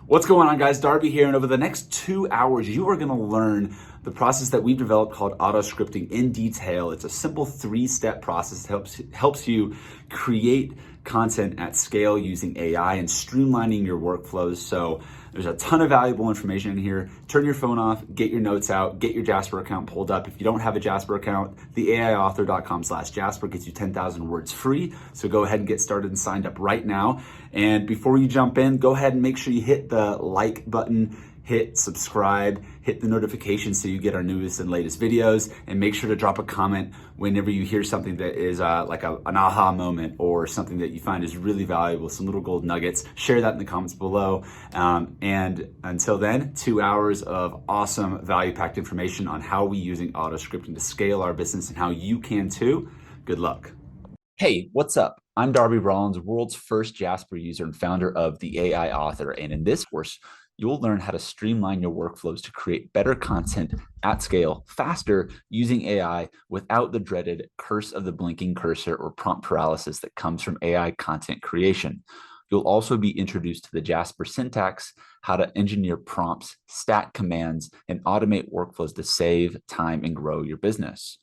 What's going on, guys? Darby here, and over the next 2 hours, you are going to learn the process that we've developed called AutoScripting in detail. It's a simple 3-step process that helps you create content at scale using AI and streamlining your workflows. So there's a ton of valuable information in here. Turn your phone off, get your notes out, get your Jasper account pulled up. If you don't have a Jasper account, the aiauthor.com/Jasper gets you 10,000 words free. So go ahead and get started and signed up right now. And before you jump in, go ahead and make sure you hit the like button, hit subscribe, hit the notification so you get our newest and latest videos, and make sure to drop a comment whenever you hear something that is like an aha moment or something that you find is really valuable, some little gold nuggets. Share that in the comments below. And until then, 2 hours of awesome value-packed information on how we're using AutoScripting to scale our business and how you can too. Good luck. Hey, what's up? I'm Darby Rollins, world's first Jasper user and founder of the AI Author. And in this course, you'll learn how to streamline your workflows to create better content at scale, faster, using AI without the dreaded curse of the blinking cursor or prompt paralysis that comes from AI content creation. You'll also be introduced to the Jasper Syntax, how to engineer prompts, stat commands, and automate workflows to save time and grow your business.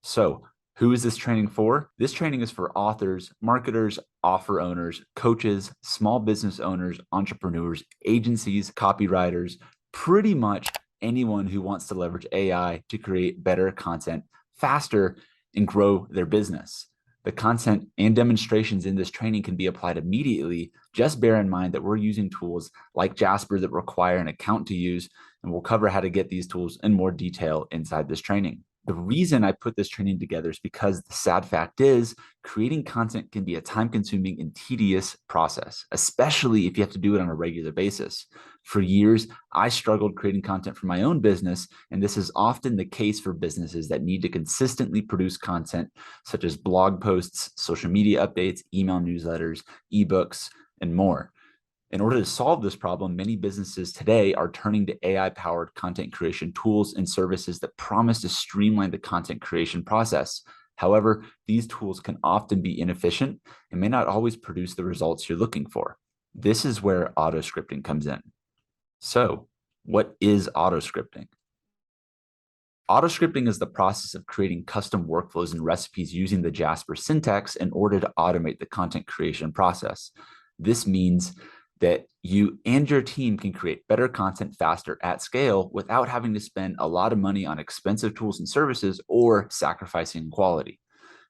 So, who is this training for? This training is for authors, marketers, offer owners, coaches, small business owners, entrepreneurs, agencies, copywriters, pretty much anyone who wants to leverage AI to create better content faster and grow their business. The content and demonstrations in this training can be applied immediately. Just bear in mind that we're using tools like Jasper that require an account to use, and we'll cover how to get these tools in more detail inside this training. The reason I put this training together is because the sad fact is creating content can be a time-consuming and tedious process, especially if you have to do it on a regular basis. For years, I struggled creating content for my own business, and this is often the case for businesses that need to consistently produce content such as blog posts, social media updates, email newsletters, ebooks, and more. In order to solve this problem, many businesses today are turning to AI-powered content creation tools and services that promise to streamline the content creation process. However, these tools can often be inefficient and may not always produce the results you're looking for. This is where AutoScripting comes in. So, what is AutoScripting? AutoScripting is the process of creating custom workflows and recipes using the Jasper Syntax in order to automate the content creation process. This means that you and your team can create better content faster at scale without having to spend a lot of money on expensive tools and services or sacrificing quality.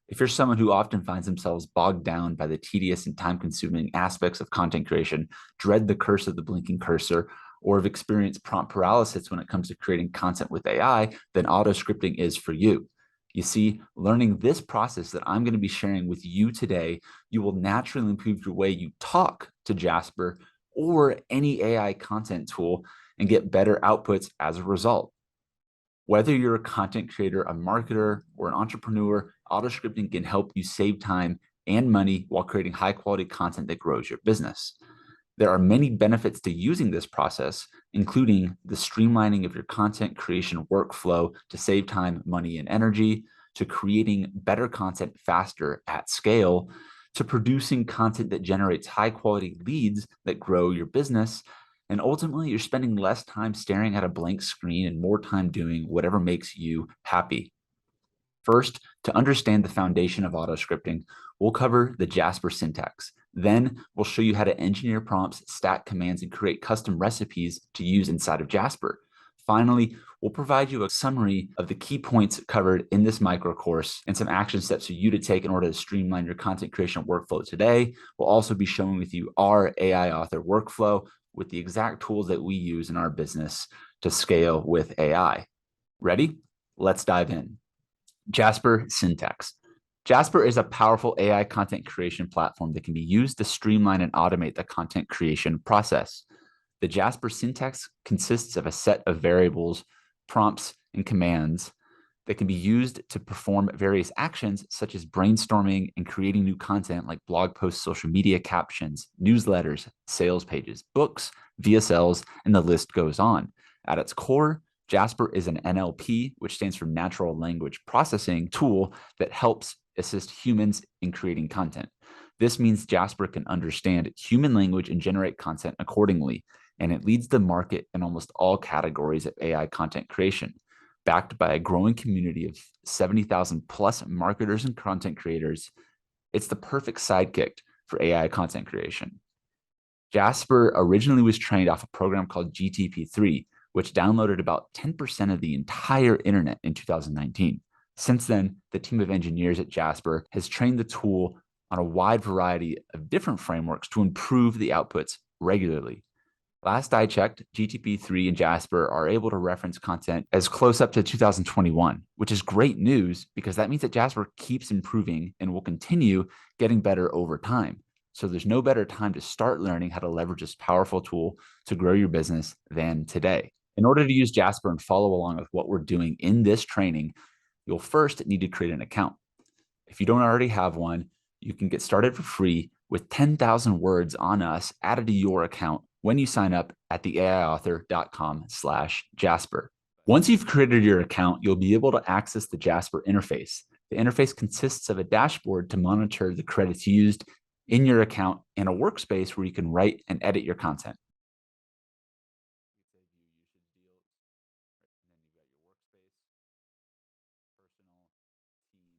If you're someone who often finds themselves bogged down by the tedious and time-consuming aspects of content creation, dread the curse of the blinking cursor, or have experienced prompt paralysis when it comes to creating content with AI, then AutoScripting is for you. You see, learning this process that I'm going to be sharing with you today, you will naturally improve your way you talk to Jasper or any AI content tool and get better outputs as a result. Whether you're a content creator, a marketer, or an entrepreneur, AutoScripting can help you save time and money while creating high-quality content that grows your business. There are many benefits to using this process, including the streamlining of your content creation workflow to save time, money, and energy, to creating better content faster at scale, to producing content that generates high-quality leads that grow your business, and ultimately you're spending less time staring at a blank screen and more time doing whatever makes you happy. First, to understand the foundation of AutoScripting, we'll cover the Jasper Syntax. Then we'll show you how to engineer prompts, stat commands, and create custom recipes to use inside of Jasper. Finally, we'll provide you a summary of the key points covered in this micro-course and some action steps for you to take in order to streamline your content creation workflow today. We'll also be showing with you our AI author workflow with the exact tools that we use in our business to scale with AI. Ready? Let's dive in. Jasper Syntax. Jasper is a powerful AI content creation platform that can be used to streamline and automate the content creation process. The Jasper Syntax consists of a set of variables, prompts, and commands that can be used to perform various actions such as brainstorming and creating new content like blog posts, social media captions, newsletters, sales pages, books, VSLs, and the list goes on. At its core, Jasper is an NLP, which stands for Natural Language Processing tool that helps assist humans in creating content. This means Jasper can understand human language and generate content accordingly. and it leads the market in almost all categories of AI content creation. Backed by a growing community of 70,000 plus marketers and content creators, it's the perfect sidekick for AI content creation. Jasper originally was trained off a program called GTP3, which downloaded about 10% of the entire internet in 2019. Since then, the team of engineers at Jasper has trained the tool on a wide variety of different frameworks to improve the outputs regularly. Last I checked, GTP3 and Jasper are able to reference content as close up to 2021, which is great news because that means that Jasper keeps improving and will continue getting better over time. So there's no better time to start learning how to leverage this powerful tool to grow your business than today. In order to use Jasper and follow along with what we're doing in this training, you'll first need to create an account. If you don't already have one, you can get started for free with 10,000 words on us added to your account when you sign up at theaiauthor.com/Jasper. Once you've created your account, you'll be able to access the Jasper Interface. The interface consists of a dashboard to monitor the credits used in your account and a workspace where you can write and edit your content.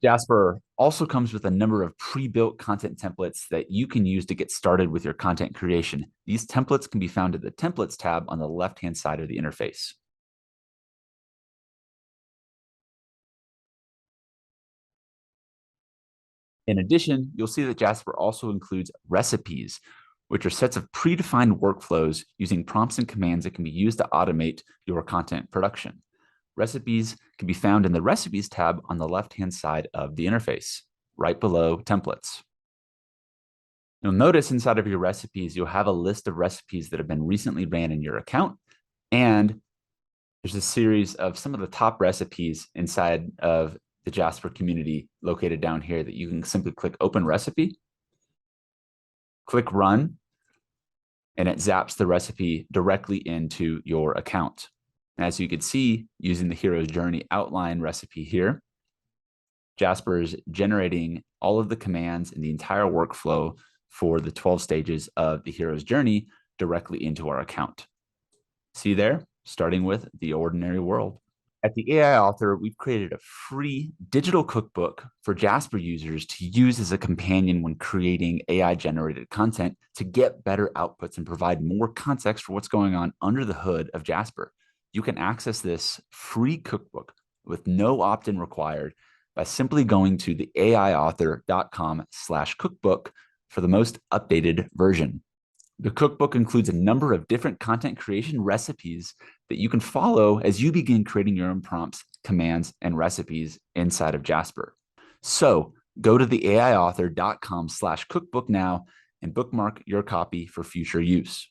Jasper also comes with a number of pre-built content templates that you can use to get started with your content creation. These templates can be found at the Templates tab on the left-hand side of the interface. In addition, you'll see that Jasper also includes recipes, which are sets of predefined workflows using prompts and commands that can be used to automate your content production. Recipes can be found in the Recipes tab on the left-hand side of the interface, right below Templates. You'll notice inside of your recipes, you'll have a list of recipes that have been recently ran in your account, and there's a series of some of the top recipes inside of the Jasper community located down here that you can simply click Open Recipe, click Run, and it zaps the recipe directly into your account. As you can see, using the hero's journey outline recipe here, Jasper is generating all of the commands and the entire workflow for the 12 stages of the hero's journey directly into our account. See there, starting with the ordinary world. At the AI Author, we've created a free digital cookbook for Jasper users to use as a companion when creating AI-generated content to get better outputs and provide more context for what's going on under the hood of Jasper. You can access this free cookbook with no opt-in required by simply going to the aiauthor.com/cookbook for the most updated version. The cookbook includes a number of different content creation recipes that you can follow as you begin creating your own prompts, commands, and recipes inside of Jasper. So go to the aiauthor.com/cookbook now and bookmark your copy for future use.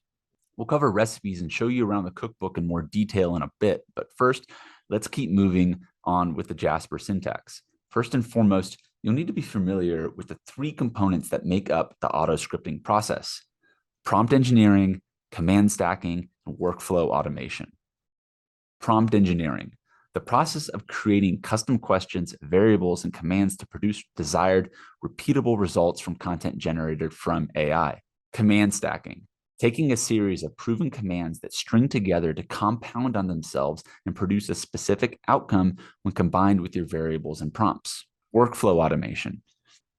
We'll cover recipes and show you around the cookbook in more detail in a bit, but first, let's keep moving on with the Jasper syntax. First and foremost, you'll need to be familiar with the three components that make up the auto-scripting process: prompt engineering, command stacking, and workflow automation. Prompt engineering, the process of creating custom questions, variables, and commands to produce desired, repeatable results from content generated from AI. Command stacking, taking a series of proven commands that string together to compound on themselves and produce a specific outcome when combined with your variables and prompts. Workflow automation,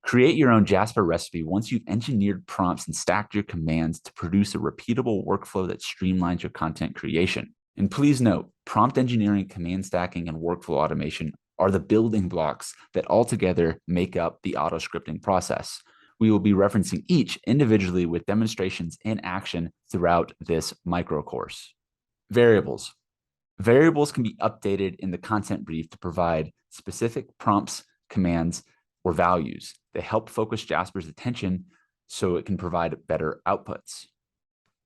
create your own Jasper recipe once you've engineered prompts and stacked your commands to produce a repeatable workflow that streamlines your content creation. And please note, prompt engineering, command stacking, and workflow automation are the building blocks that altogether make up the auto-scripting process. We will be referencing each individually with demonstrations in action throughout this micro-course. Variables. Variables can be updated in the content brief to provide specific prompts, commands, or values. They help focus Jasper's attention so it can provide better outputs.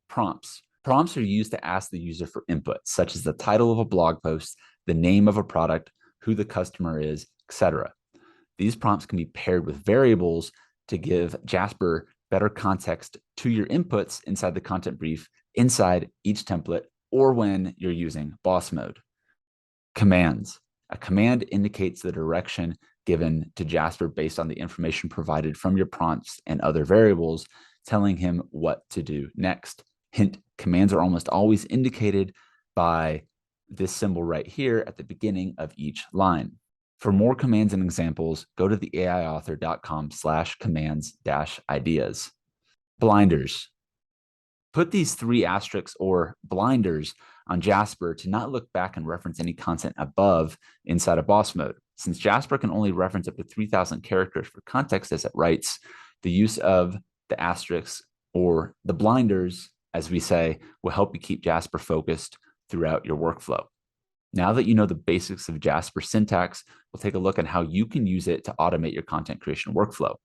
Prompts. Prompts are used to ask the user for input, such as the title of a blog post, the name of a product, who the customer is, etc. These prompts can be paired with variables to give Jasper better context to your inputs inside the content brief, inside each template, or when you're using boss mode. Commands. A command indicates the direction given to Jasper based on the information provided from your prompts and other variables, telling him what to do next. Hint, commands are almost always indicated by this symbol right here at the beginning of each line. For more commands and examples, go to the aiauthor.com/commands-ideas. Blinders. Put these 3 asterisks or blinders on Jasper to not look back and reference any content above inside of boss mode. Since Jasper can only reference up to 3,000 characters for context as it writes, the use of the asterisks or the blinders, as we say, will help you keep Jasper focused throughout your workflow. Now that you know the basics of Jasper syntax, we'll take a look at how you can use it to automate your content creation workflow.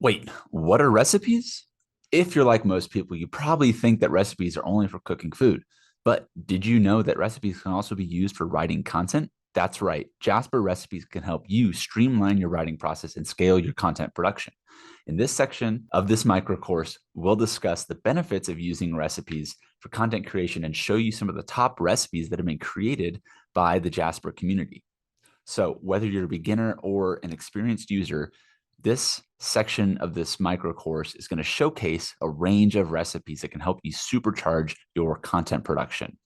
Wait, what are recipes? If you're like most people, you probably think that recipes are only for cooking food. But did you know that recipes can also be used for writing content? That's right. Jasper Recipes can help you streamline your writing process and scale your content production. In this section of this micro course, we'll discuss the benefits of using recipes for content creation and show you some of the top recipes that have been created by the Jasper community. So whether you're a beginner or an experienced user, this section of this micro course is going to showcase a range of recipes that can help you supercharge your content production.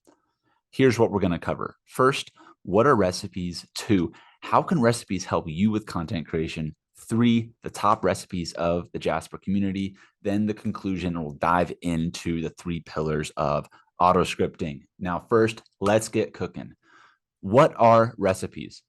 Here's what we're going to cover. First, what are recipes? 2, how can recipes help you with content creation? 3, the top recipes of the Jasper community. Then the conclusion, and we'll dive into the 3 pillars of auto-scripting. Now, first, let's get cooking. What are recipes?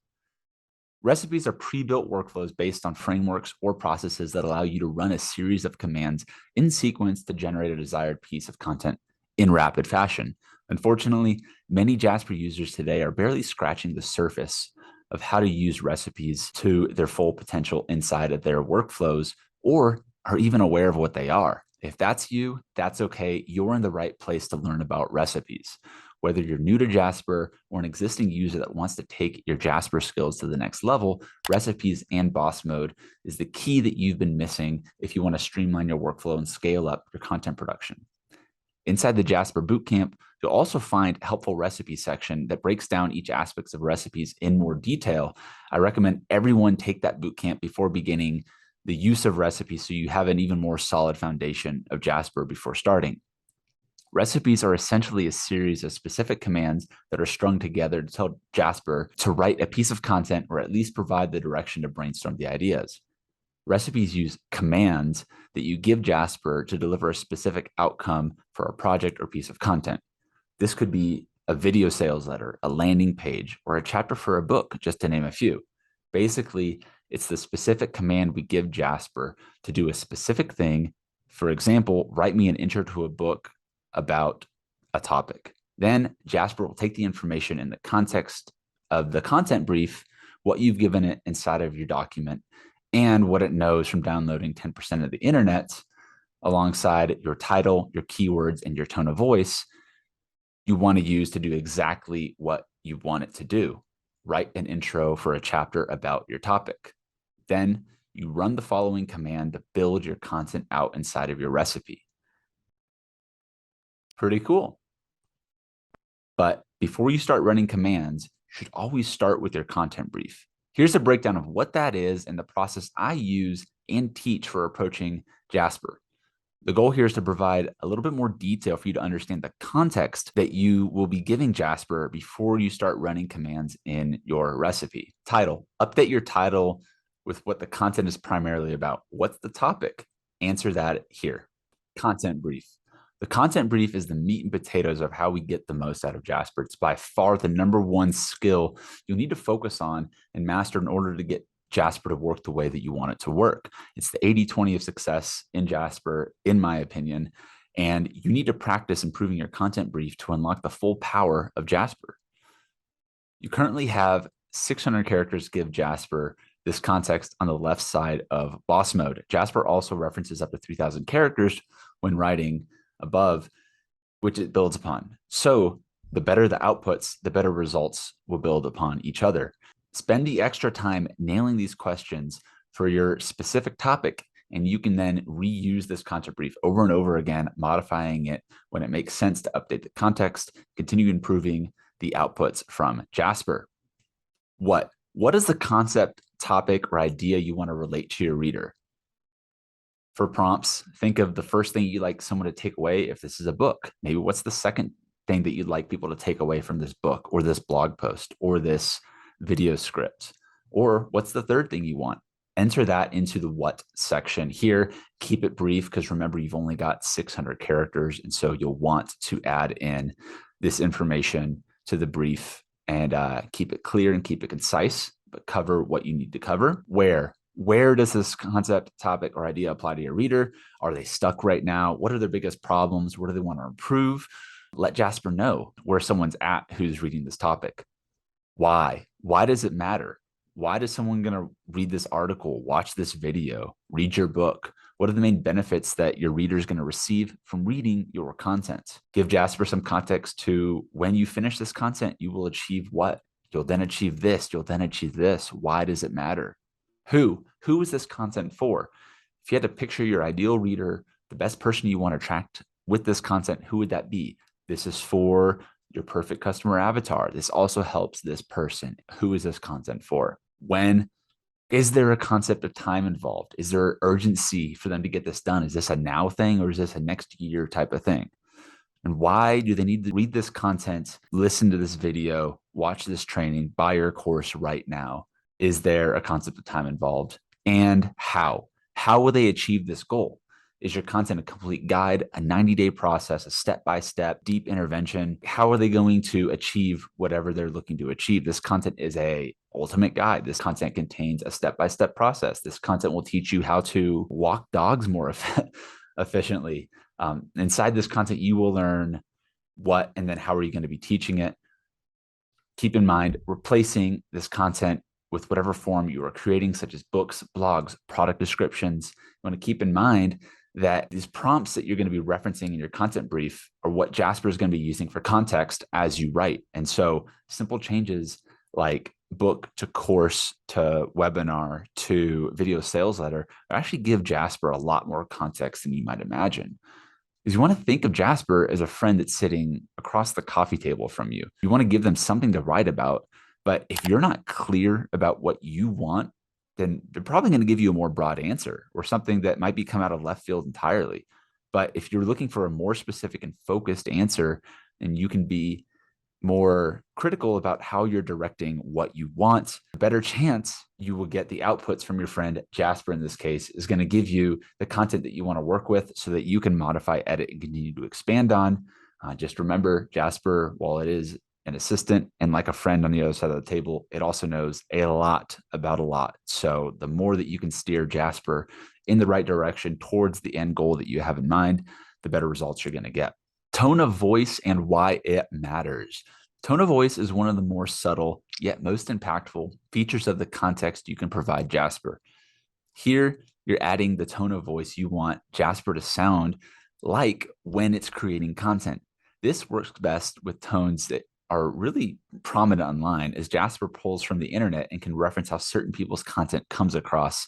Recipes are pre-built workflows based on frameworks or processes that allow you to run a series of commands in sequence to generate a desired piece of content in rapid fashion. Unfortunately, many Jasper users today are barely scratching the surface of how to use recipes to their full potential inside of their workflows, or are even aware of what they are. If that's you, that's okay. You're in the right place to learn about recipes. Whether you're new to Jasper or an existing user that wants to take your Jasper skills to the next level, recipes and boss mode is the key that you've been missing if you want to streamline your workflow and scale up your content production. Inside the Jasper Bootcamp, you'll also find a helpful recipe section that breaks down each aspect of recipes in more detail. I recommend everyone take that bootcamp before beginning the use of recipes so you have an even more solid foundation of Jasper before starting. Recipes are essentially a series of specific commands that are strung together to tell Jasper to write a piece of content or at least provide the direction to brainstorm the ideas. Recipes use commands that you give Jasper to deliver a specific outcome for a project or piece of content. This could be a video sales letter, a landing page, or a chapter for a book, just to name a few. Basically, it's the specific command we give Jasper to do a specific thing. For example, write me an intro to a book about a topic. Then Jasper will take the information in the context of the content brief, what you've given it inside of your document, and what it knows from downloading 10% of the internet, alongside your title, your keywords, and your tone of voice, you want to use to do exactly what you want it to do. Write an intro for a chapter about your topic. Then you run the following command to build your content out inside of your recipe. Pretty cool. But before you start running commands, you should always start with your content brief. Here's a breakdown of what that is and the process I use and teach for approaching Jasper. The goal here is to provide a little bit more detail for you to understand the context that you will be giving Jasper before you start running commands in your recipe. Title, update your title with what the content is primarily about. What's the topic? Answer that here. Content brief. The content brief is the meat and potatoes of how we get the most out of Jasper. It's by far the #1 skill you'll need to focus on and master in order to get Jasper to work the way that you want it to work. It's the 80-20 of success in Jasper, in my opinion, and you need to practice improving your content brief to unlock the full power of Jasper. You currently have 600 characters give Jasper this context on the left side of boss mode. Jasper also references up to 3,000 characters when writing above, which it builds upon. So the better the outputs, the better results will build upon each other. Spend the extra time nailing these questions for your specific topic, and you can then reuse this content brief over and over again, modifying it when it makes sense to update the context, continue improving the outputs from Jasper. What is the concept, topic, or idea you want to relate to your reader? For prompts, think of the first thing you'd like someone to take away if this is a book. Maybe what's the second thing that you'd like people to take away from this book or this blog post or this video script? Or what's the third thing you want? Enter that into the what section here. Keep it brief because remember, you've only got 600 characters. And so you'll want to add in this information to the brief and keep it clear and keep it concise, but cover what you need to cover. Where does this concept, topic, or idea apply to your reader? Are they stuck right now? What are their biggest problems? What do they want to improve? Let Jasper know where someone's at who's reading this topic. Why? Why does it matter? Why is someone going to read this article, watch this video, read your book? What are the main benefits that your reader is going to receive from reading your content? Give Jasper some context to when you finish this content, you will achieve what? You'll then achieve this. You'll then achieve this. Why does it matter? Who is this content for? If you had to picture your ideal reader, the best person you want to attract with this content, who would that be? This is for your perfect customer avatar. This also helps this person. Who is this content for? When? Is there a concept of time involved? Is there urgency for them to get this done? Is this a now thing or is this a next year type of thing? And why do they need to read this content, listen to this video, watch this training, buy your course right now? Is there a concept of time involved? And how? How will they achieve this goal? Is your content a complete guide, a 90-day process, a step-by-step deep intervention? How are they going to achieve whatever they're looking to achieve? This content is a ultimate guide. This content contains a step-by-step process. This content will teach you how to walk dogs more efficiently. Inside this content, you will learn what and then how are you going to be teaching it. Keep in mind, replacing this content with whatever form you are creating, such as books, blogs, product descriptions. You want to keep in mind that these prompts that you're going to be referencing in your content brief are what Jasper is going to be using for context as you write. And so simple changes like book to course to webinar to video sales letter actually give Jasper a lot more context than you might imagine. Is you want to think of Jasper as a friend that's sitting across the coffee table from you. You want to give them something to write about. But if you're not clear about what you want, then they're probably going to give you a more broad answer or something that might be come out of left field entirely. But if you're looking for a more specific and focused answer, and you can be more critical about how you're directing what you want, a better chance you will get the outputs from your friend. Jasper, in this case, is going to give you the content that you want to work with so that you can modify, edit, and continue to expand on. Just remember, Jasper, while it is an assistant and like a friend on the other side of the table, it also knows a lot about a lot. So the more that you can steer Jasper in the right direction towards the end goal that you have in mind, the better results you're going to get. Tone of voice and why it matters. Tone of voice is one of the more subtle yet most impactful features of the context you can provide Jasper. Here, you're adding the tone of voice you want Jasper to sound like when it's creating content. This works best with tones that are really prominent online, as Jasper pulls from the internet and can reference how certain people's content comes across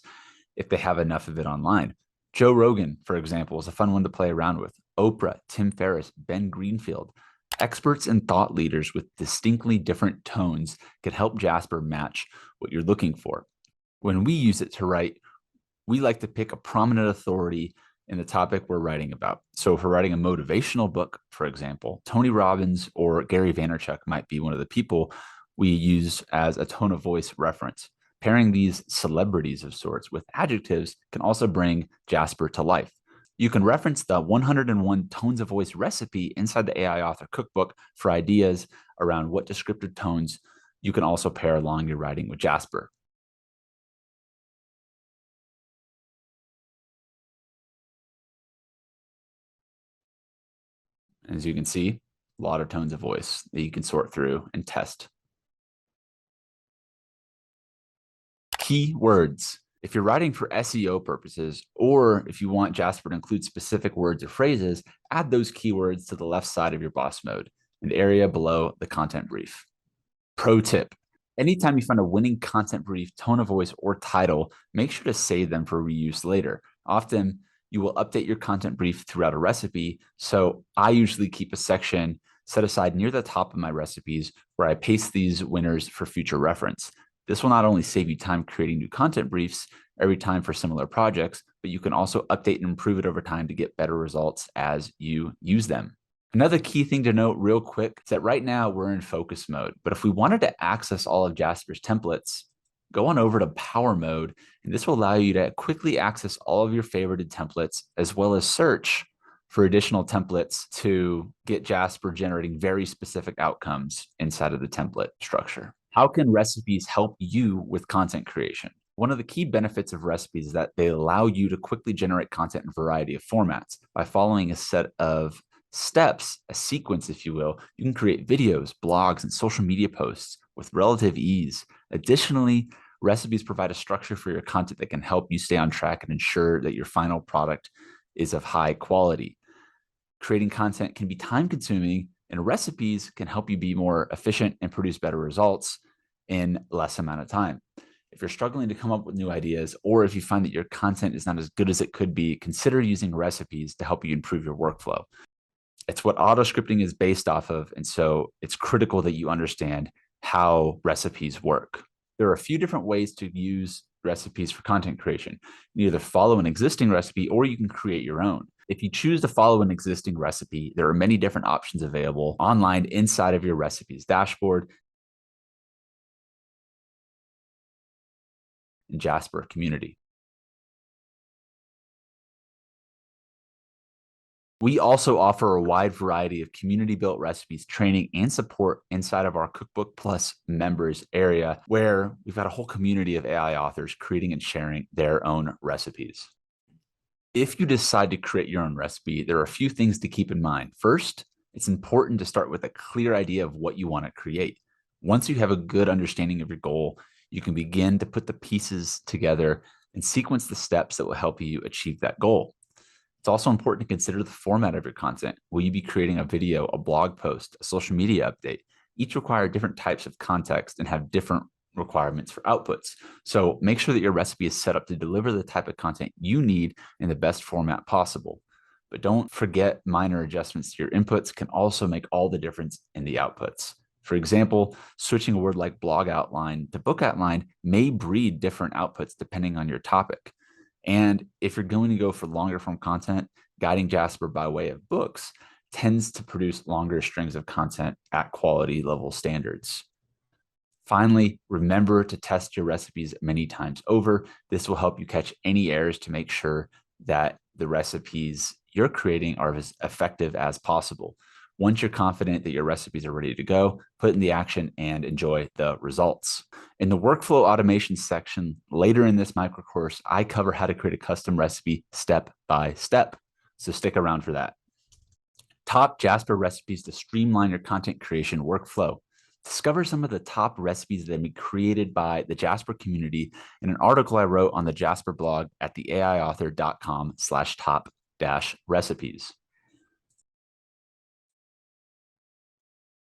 if they have enough of it online. Joe Rogan, for example, is a fun one to play around with. Oprah, Tim Ferriss, Ben Greenfield. Experts and thought leaders with distinctly different tones can help Jasper match what you're looking for. When we use it to write, we like to pick a prominent authority in the topic we're writing about. So if we're writing a motivational book, for example, Tony Robbins or Gary Vaynerchuk might be one of the people we use as a tone of voice reference. Pairing these celebrities of sorts with adjectives can also bring Jasper to life. You can reference the 101 Tones of Voice recipe inside the AI Author Cookbook for ideas around what descriptive tones you can also pair along your writing with Jasper. As you can see, a lot of tones of voice that you can sort through and test. Keywords. If you're writing for SEO purposes, or if you want Jasper to include specific words or phrases, add those keywords to the left side of your boss mode, an area below the content brief. Pro tip. Anytime you find a winning content brief, tone of voice, or title, make sure to save them for reuse later. Often, you will update your content brief throughout a recipe. So I usually keep a section set aside near the top of my recipes where I paste these winners for future reference. This will not only save you time creating new content briefs every time for similar projects, but you can also update and improve it over time to get better results as you use them. Another key thing to note real quick is that right now we're in focus mode, but if we wanted to access all of Jasper's templates, go on over to power mode, and this will allow you to quickly access all of your favorited templates, as well as search for additional templates to get Jasper generating very specific outcomes inside of the template structure. How can recipes help you with content creation? One of the key benefits of recipes is that they allow you to quickly generate content in a variety of formats. By following a set of steps, a sequence, if you will, you can create videos, blogs, and social media posts with relative ease. Additionally, recipes provide a structure for your content that can help you stay on track and ensure that your final product is of high quality. Creating content can be time-consuming, and recipes can help you be more efficient and produce better results in less amount of time. If you're struggling to come up with new ideas, or if you find that your content is not as good as it could be, consider using recipes to help you improve your workflow. It's what auto-scripting is based off of, and so it's critical that you understand how recipes work. There are a few different ways to use recipes for content creation. You either follow an existing recipe or you can create your own. If you choose to follow an existing recipe, there are many different options available online inside of your recipes dashboard and Jasper community. We also offer a wide variety of community-built recipes, training, and support inside of our Cookbook Plus members area, where we've got a whole community of AI authors creating and sharing their own recipes. If you decide to create your own recipe, there are a few things to keep in mind. First, it's important to start with a clear idea of what you want to create. Once you have a good understanding of your goal, you can begin to put the pieces together and sequence the steps that will help you achieve that goal. It's also important to consider the format of your content. Will you be creating a video, a blog post, a social media update? Each require different types of context and have different requirements for outputs. So make sure that your recipe is set up to deliver the type of content you need in the best format possible. But don't forget, minor adjustments to your inputs can also make all the difference in the outputs. For example, switching a word like blog outline to book outline may breed different outputs depending on your topic. And if you're going to go for longer form content, guiding Jasper by way of books tends to produce longer strings of content at quality level standards. Finally, remember to test your recipes many times over. This will help you catch any errors to make sure that the recipes you're creating are as effective as possible. Once you're confident that your recipes are ready to go, put in the action and enjoy the results. In the workflow automation section later in this micro course, I cover how to create a custom recipe step by step. So stick around for that. Top Jasper recipes to streamline your content creation workflow. Discover some of the top recipes that have been created by the Jasper community in an article I wrote on the Jasper blog at theaiauthor.com/top-recipes.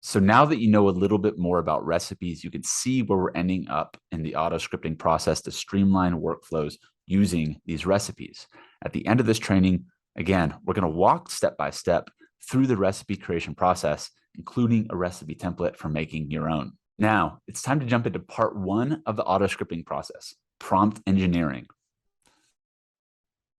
So now that you know a little bit more about recipes, you can see where we're ending up in the auto scripting process to streamline workflows using these recipes. At the end of this training, again, we're going to walk step by step through the recipe creation process, including a recipe template for making your own. Now, it's time to jump into part one of the auto scripting process, prompt engineering.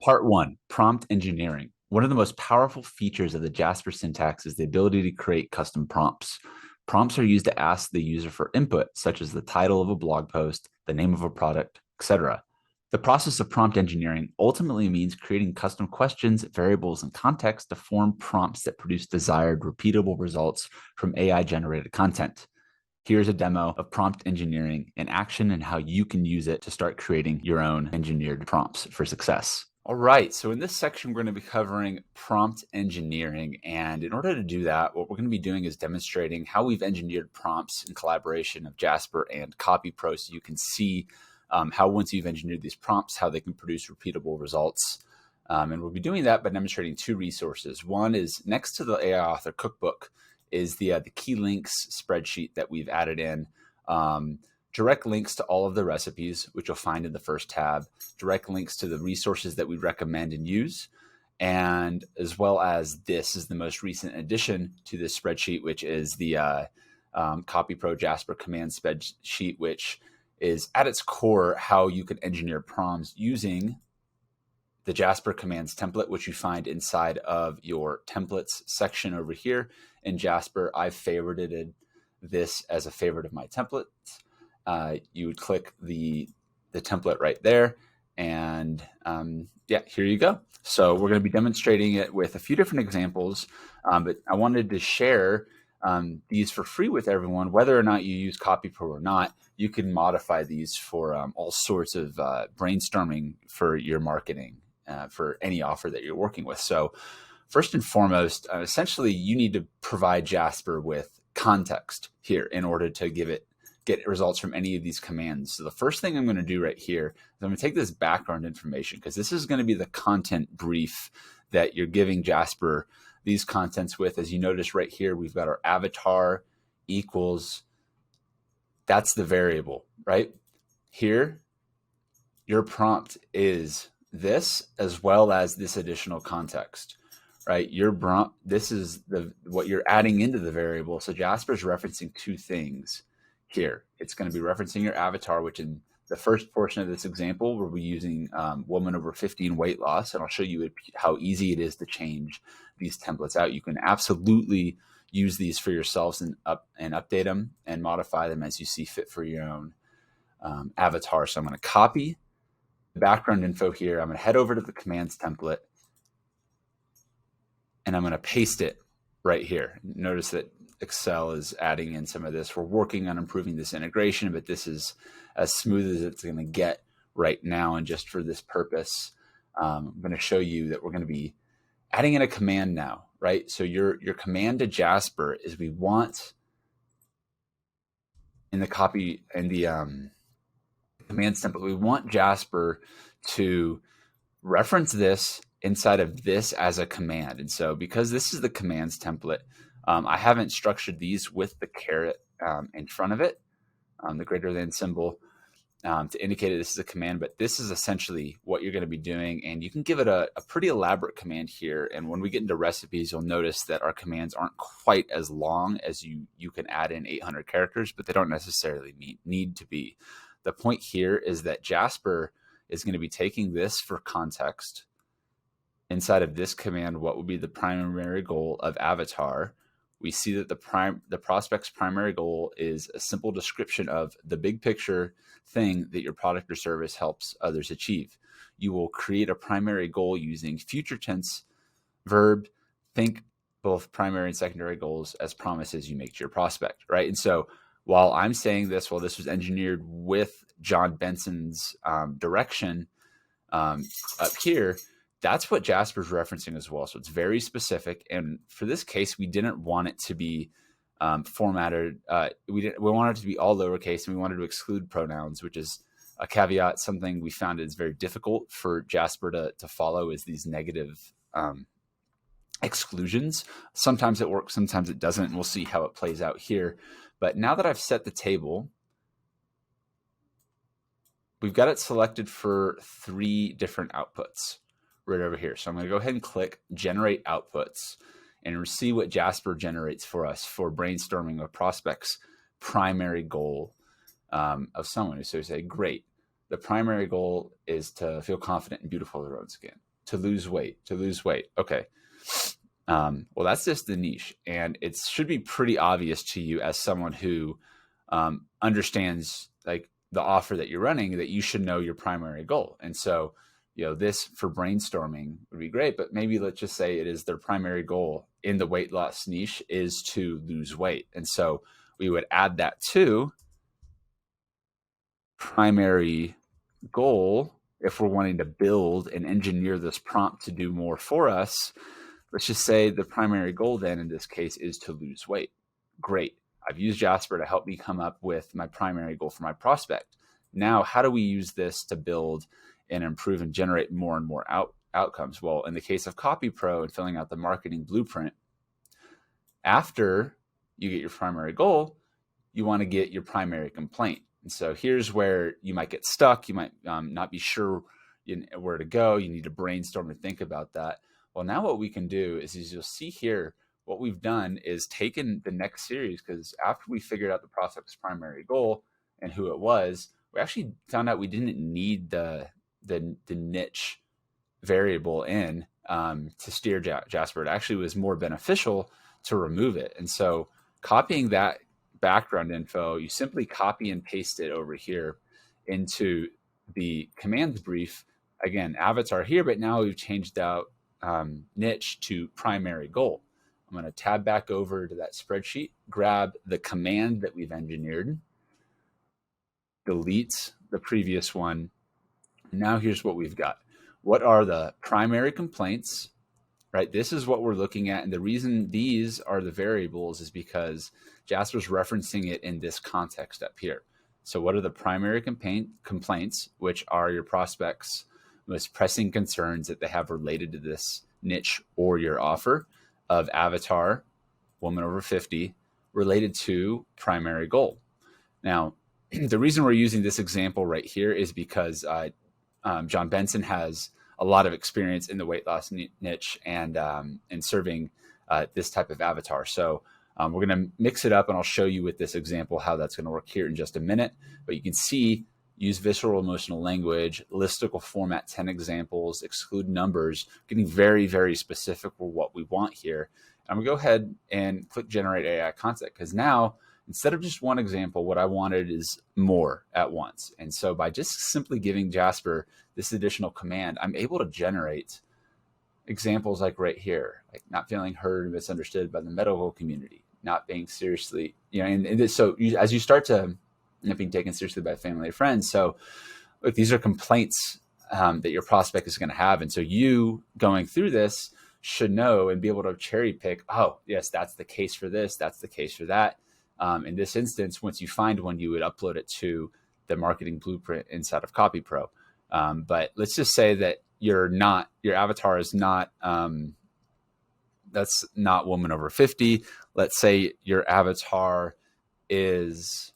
Part one, prompt engineering. One of the most powerful features of the Jasper syntax is the ability to create custom prompts. Prompts are used to ask the user for input, such as the title of a blog post, the name of a product, etc. The process of prompt engineering ultimately means creating custom questions, variables, and context to form prompts that produce desired, repeatable results from AI-generated content. Here's a demo of prompt engineering in action and how you can use it to start creating your own engineered prompts for success. All right, so in this section, we're going to be covering prompt engineering. And in order to do that, what we're going to be doing is demonstrating how we've engineered prompts in collaboration of Jasper and CopyPro, so you can see how once you've engineered these prompts, how they can produce repeatable results. And we'll be doing that by demonstrating two resources. One is next to the AI Author Cookbook is the key links spreadsheet that we've added in. Direct links to all of the recipes, which you'll find in the first tab, direct links to the resources that we recommend and use, and as well as this is the most recent addition to this spreadsheet, which is the CopyPro Jasper command spreadsheet, which is at its core how you can engineer prompts using the Jasper commands template, which you find inside of your templates section over here in Jasper. I've favorited this as a favorite of my templates. You would click the template right there, and yeah, here you go. So we're going to be demonstrating it with a few different examples, but I wanted to share these for free with everyone. Whether or not you use CopyPro or not, you can modify these for all sorts of brainstorming for your marketing, for any offer that you're working with. So first and foremost, essentially you need to provide Jasper with context here in order to get results from any of these commands. So the first thing I'm going to do right here is I'm going to take this background information, because this is going to be the content brief that you're giving Jasper these contents with. As you notice right here, we've got our avatar equals, that's the variable, right? Here, your prompt is this, as well as this additional context, right? Your prompt, this is what you're adding into the variable. So Jasper's referencing two things here. It's going to be referencing your avatar, which in the first portion of this example, we'll be using woman over 50 in weight loss, and I'll show you how easy it is to change these templates out. You can absolutely use these for yourselves and update them and modify them as you see fit for your own avatar. So I'm going to copy the background info here. I'm going to head over to the commands template, and I'm going to paste it right here. Notice that Excel is adding in some of this. We're working on improving this integration, but this is as smooth as it's going to get right now. And just for this purpose, I'm going to show you that we're going to be adding in a command now, right? So your command to Jasper is, we want in the commands template, we want Jasper to reference this inside of this as a command. And so because this is the commands template, I haven't structured these with the caret in front of it, the greater than symbol, to indicate that this is a command, but this is essentially what you're going to be doing. And you can give it a pretty elaborate command here. And when we get into recipes, you'll notice that our commands aren't quite as long as you can add in 800 characters, but they don't necessarily need to be. The point here is that Jasper is going to be taking this for context. Inside of this command, what would be the primary goal of avatar? We see that the prospect's primary goal is a simple description of the big picture thing that your product or service helps others achieve. You will create a primary goal using future tense verb. Think both primary and secondary goals as promises you make to your prospect, right? And so while I'm saying this, this was engineered with John Benson's direction up here, that's what Jasper's referencing as well. So it's very specific. And for this case, we didn't want it to be formatted. We wanted it to be all lowercase, and we wanted to exclude pronouns, which is a caveat. Something we found is very difficult for Jasper to follow is these negative exclusions. Sometimes it works, sometimes it doesn't. And we'll see how it plays out here. But now that I've set the table, we've got it selected for 3 different outputs right over here. So I'm going to go ahead and click generate outputs and see what Jasper generates for us for brainstorming a prospect's primary goal of someone. So we say, great. The primary goal is to feel confident and beautiful in their own skin, to lose weight. Okay. Well, that's just the niche, and it should be pretty obvious to you as someone who understands like the offer that you're running, that you should know your primary goal. And so, this for brainstorming would be great, but maybe let's just say it is their primary goal in the weight loss niche is to lose weight. And so we would add that to primary goal. If we're wanting to build and engineer this prompt to do more for us, let's just say the primary goal then in this case is to lose weight. Great. I've used Jasper to help me come up with my primary goal for my prospect. Now, how do we use this to build and improve and generate more and more outcomes? Well, in the case of CopyPro and filling out the marketing blueprint, after you get your primary goal, you want to get your primary complaint. And so here's where you might get stuck. You might not be sure where to go. You need to brainstorm and think about that. Well, now what we can do is you'll see here, what we've done is taken the next series, because after we figured out the prospect's primary goal and who it was, we actually found out we didn't need the niche variable in to steer Jasper. It actually was more beneficial to remove it. And so copying that background info, you simply copy and paste it over here into the commands brief. Again, avatar here, but now we've changed out niche to primary goal. I'm going to tab back over to that spreadsheet, grab the command that we've engineered, delete the previous one. Now here's what we've got. What are the primary complaints, right? This is what we're looking at. And the reason these are the variables is because Jasper's referencing it in this context up here. So what are the primary complaints, which are your prospects' most pressing concerns that they have related to this niche or your offer of avatar, woman over 50, related to primary goal. Now, the reason we're using this example right here is because John Benson has a lot of experience in the weight loss niche and serving this type of avatar. So we're going to mix it up, and I'll show you with this example how that's going to work here in just a minute. But you can see, use visceral emotional language, listicle format 10 examples, exclude numbers, getting very, very specific for what we want here. I'm going to go ahead and click Generate AI Content, because now, instead of just one example, what I wanted is more at once. And so by just simply giving Jasper this additional command, I'm able to generate examples like right here, like not feeling heard and misunderstood by the medical community, not being seriously, as you start to not being taken seriously by family or friends. So look, these are complaints that your prospect is going to have. And so you going through this should know and be able to cherry pick, oh, yes, that's the case for this, that's the case for that. In this instance, once you find one, you would upload it to the marketing blueprint inside of CopyPro. But let's just say that your avatar is not, that's not woman over 50. Let's say your avatar is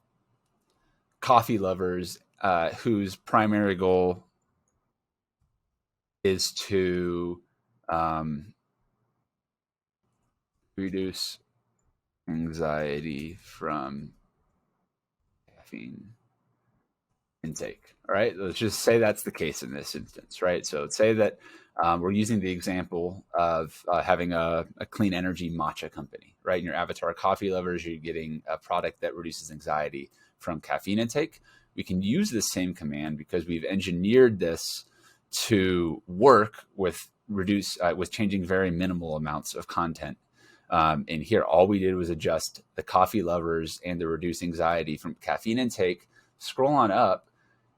coffee lovers whose primary goal is to reduce anxiety from caffeine intake. All right, let's just say that's the case in this instance, right? So let's say that we're using the example of having a clean energy matcha company, right? In your avatar coffee lovers, you're getting a product that reduces anxiety from caffeine intake. We can use this same command because we've engineered this to work with changing very minimal amounts of content. In here, all we did was adjust the coffee lovers and the reduce anxiety from caffeine intake. Scroll on up,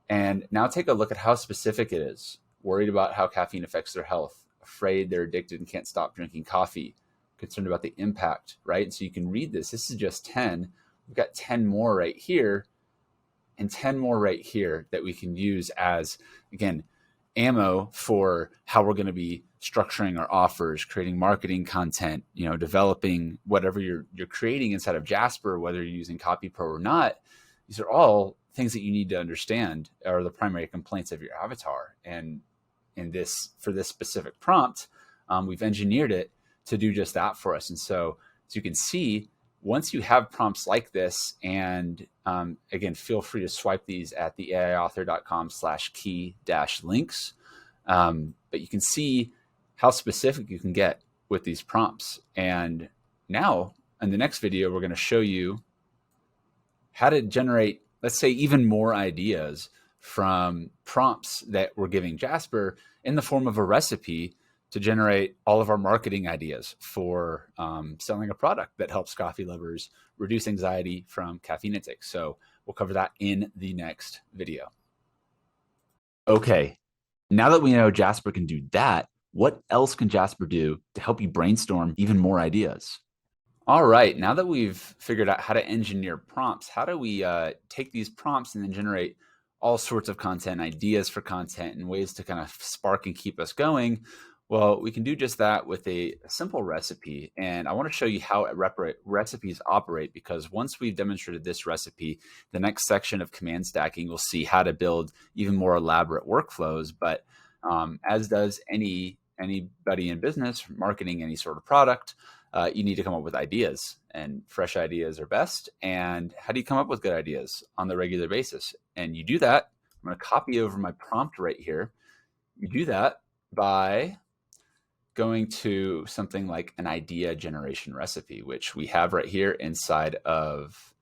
and now take a look at how specific it is. Worried about how caffeine affects their health, afraid they're addicted and can't stop drinking coffee, concerned about the impact, right? And so you can read this. This is just 10. We've got 10 more right here and 10 more right here that we can use as, again, ammo for how we're going to be structuring our offers, creating marketing content, developing whatever you're creating inside of Jasper, whether you're using CopyPro or not. These are all things that you need to understand are the primary complaints of your avatar. And for this specific prompt, we've engineered it to do just that for us. And so as you can see, once you have prompts like this, and again, feel free to swipe these at the aiauthor.com/key-links. But you can see how specific you can get with these prompts. And now in the next video, we're going to show you how to generate, let's say, even more ideas from prompts that we're giving Jasper in the form of a recipe to generate all of our marketing ideas for selling a product that helps coffee lovers reduce anxiety from caffeine intake. So we'll cover that in the next video. Okay, now that we know Jasper can do that, what else can Jasper do to help you brainstorm even more ideas? All right, now that we've figured out how to engineer prompts, how do we take these prompts and then generate all sorts of content, ideas for content, and ways to kind of spark and keep us going? Well, we can do just that with a simple recipe. And I want to show you how recipes operate, because once we've demonstrated this recipe, the next section of command stacking, we'll see how to build even more elaborate workflows. But as does anybody in business, marketing any sort of product, you need to come up with ideas, and fresh ideas are best. And how do you come up with good ideas on the regular basis? And you do that. I'm going to copy over my prompt right here. You do that by going to something like an idea generation recipe, which we have right here inside of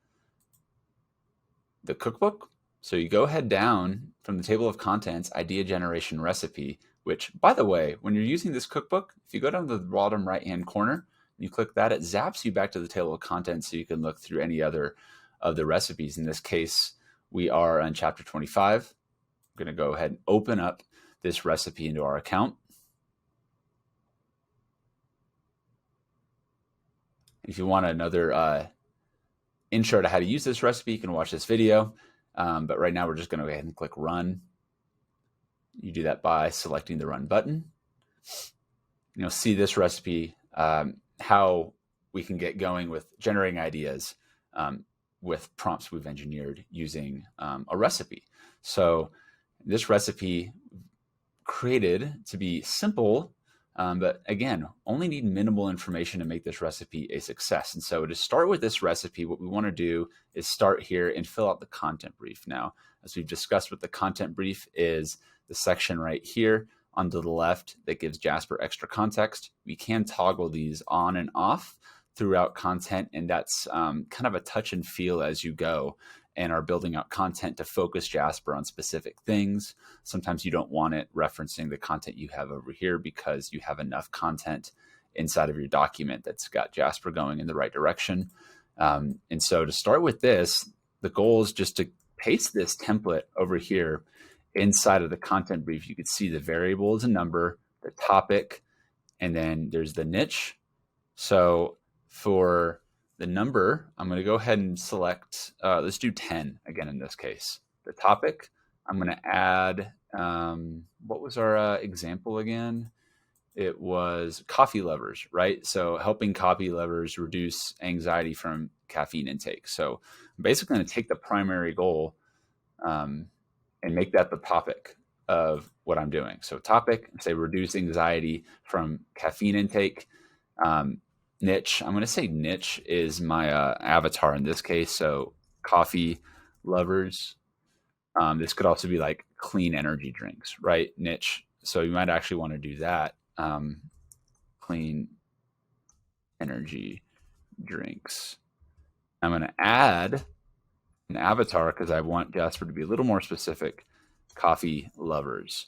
the cookbook. So you go ahead down from the table of contents, idea generation recipe, which, by the way, when you're using this cookbook, if you go down to the bottom right-hand corner, and you click that, it zaps you back to the table of contents so you can look through any other of the recipes. In this case, we are on chapter 25. I'm going to go ahead and open up this recipe into our account. If you want another intro to how to use this recipe, you can watch this video. But right now we're just going to go ahead and click run. You do that by selecting the run button. You'll see this recipe, how we can get going with generating ideas with prompts we've engineered using a recipe. So this recipe created to be simple, but again, only need minimal information to make this recipe a success. And so to start with this recipe, what we want to do is start here and fill out the content brief. Now, as we've discussed, what the content brief is the section right here on to the left that gives Jasper extra context. We can toggle these on and off throughout content, and that's kind of a touch and feel as you go and are building out content to focus Jasper on specific things. Sometimes you don't want it referencing the content you have over here because you have enough content inside of your document that's got Jasper going in the right direction. And so to start with this, the goal is just to paste this template over here inside of the content brief. You can see the variable is a number, the topic, and then there's the niche. So for the number, I'm going to go ahead and select, let's do 10 again in this case. The topic, I'm going to add, what was our example again? It was coffee lovers, right? So helping coffee lovers reduce anxiety from caffeine intake. So I'm basically going to take the primary goal and make that the topic of what I'm doing. So topic, say reduce anxiety from caffeine intake. Niche, I'm going to say niche is my avatar in this case. So coffee lovers. This could also be like clean energy drinks, right? Niche. So you might actually want to do that. Clean energy drinks. I'm going to add an avatar because I want Jasper to be a little more specific. Coffee lovers.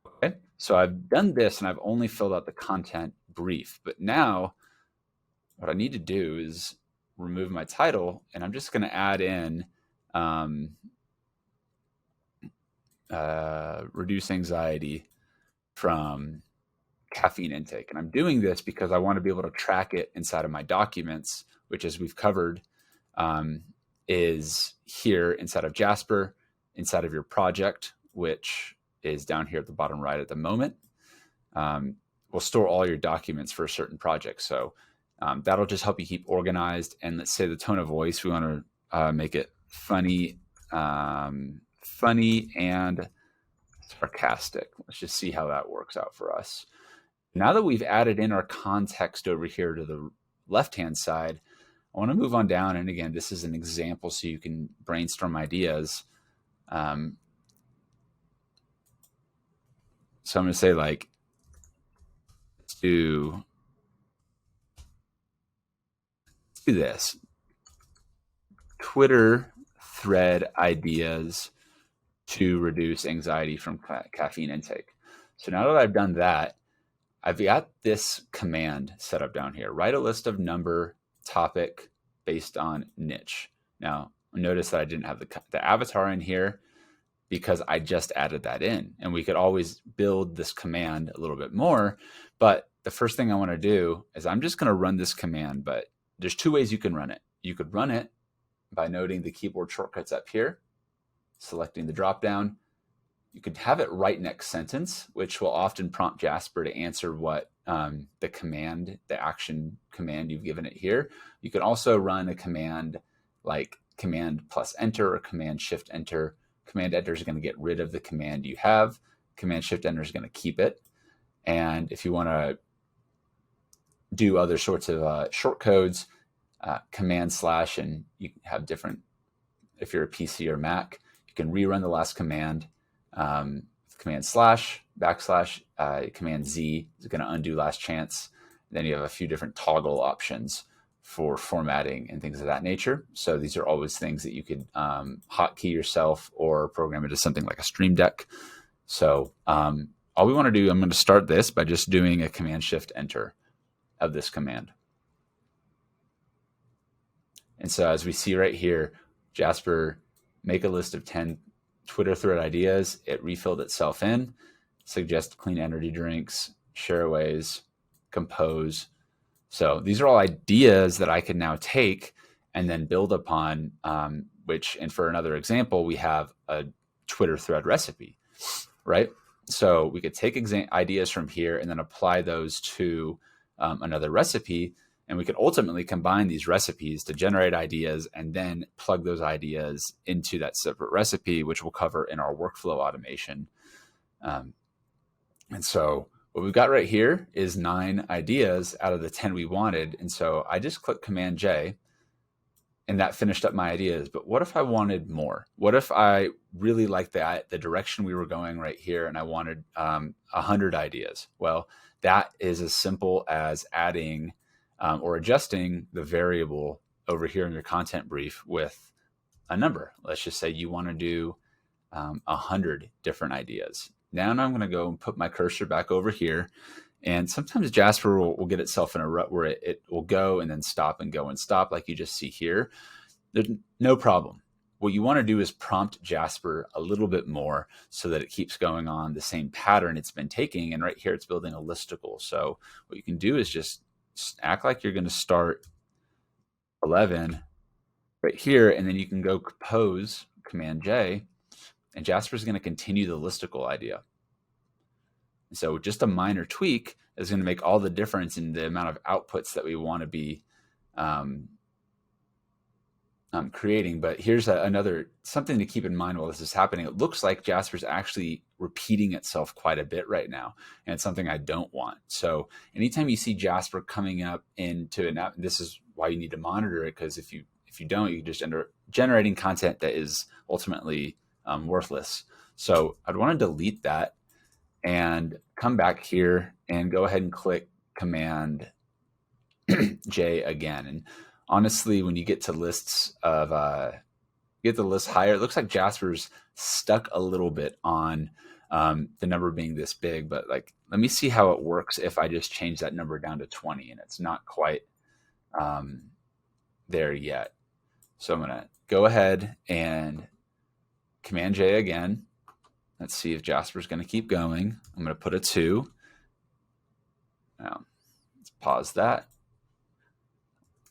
Okay, so I've done this and I've only filled out the content brief, but now what I need to do is remove my title, and I'm just going to add in reduce anxiety from caffeine intake. And I'm doing this because I want to be able to track it inside of my documents, which, as we've covered, is here inside of Jasper, inside of your project, which is down here at the bottom right at the moment. We'll store all your documents for a certain project. So that'll just help you keep organized. And let's say the tone of voice, we want to make it funny and sarcastic. Let's just see how that works out for us. Now that we've added in our context over here to the left-hand side, I want to move on down. And again, this is an example so you can brainstorm ideas. So I'm going to say like, do this. Twitter thread ideas to reduce anxiety from caffeine intake. So now that I've done that, I've got this command set up down here. Write a list of number, topic based on niche. Now, notice that I didn't have the avatar in here because I just added that in. And we could always build this command a little bit more. But the first thing I want to do is I'm just going to run this command, but there's two ways you can run it. You could run it by noting the keyboard shortcuts up here, selecting the dropdown. You could have it right next sentence, which will often prompt Jasper to answer what the action command you've given it here. You can also run a command like command plus enter or command shift enter. Command enter is going to get rid of the command you have. Command shift enter is going to keep it. And if you want to do other sorts of short codes, command slash, and you have different, if you're a PC or Mac, you can rerun the last command, command slash, Command Z is going to undo last chance. Then you have a few different toggle options for formatting and things of that nature. So these are always things that you could hotkey yourself or program into something like a Stream Deck. So all we want to do, I'm going to start this by just doing a Command Shift Enter of this command. And so as we see right here, Jasper, make a list of 10 Twitter thread ideas. It refilled itself in, suggest clean energy drinks, shareaways, compose. So these are all ideas that I can now take and then build upon, and for another example, we have a Twitter thread recipe, right? So we could take ideas from here and then apply those to another recipe. And we could ultimately combine these recipes to generate ideas and then plug those ideas into that separate recipe, which we'll cover in our workflow automation. And so what we've got right here is 9 ideas out of the 10 we wanted. And so I just click Command J and that finished up my ideas. But what if I wanted more? What if I really liked the direction we were going right here and I wanted 100 ideas? Well, that is as simple as adding or adjusting the variable over here in your content brief with a number. Let's just say you want to do 100 different ideas. Now I'm going to go and put my cursor back over here. And sometimes Jasper will get itself in a rut where it will go and then stop and go and stop like you just see here. There's no problem. What you want to do is prompt Jasper a little bit more so that it keeps going on the same pattern it's been taking. And right here, it's building a listicle. So what you can do is just act like you're going to start 11 right here, and then you can go compose, Command J, and Jasper is going to continue the listicle idea. So just a minor tweak is going to make all the difference in the amount of outputs that we want to be creating. But here's something to keep in mind while this is happening. It looks like Jasper's actually repeating itself quite a bit right now, and it's something I don't want. So anytime you see Jasper coming up into an app, this is why you need to monitor it, because if you don't, you just end up generating content that is ultimately worthless. So I'd want to delete that and come back here and go ahead and click Command J again. And honestly, when you get to lists get the list higher, it looks like Jasper's stuck a little bit on the number being this big, but like, let me see how it works if I just change that number down to 20, and it's not quite there yet. So I'm gonna go ahead and Command J again. Let's see if Jasper's gonna keep going. I'm gonna put a 2. Now, let's pause that.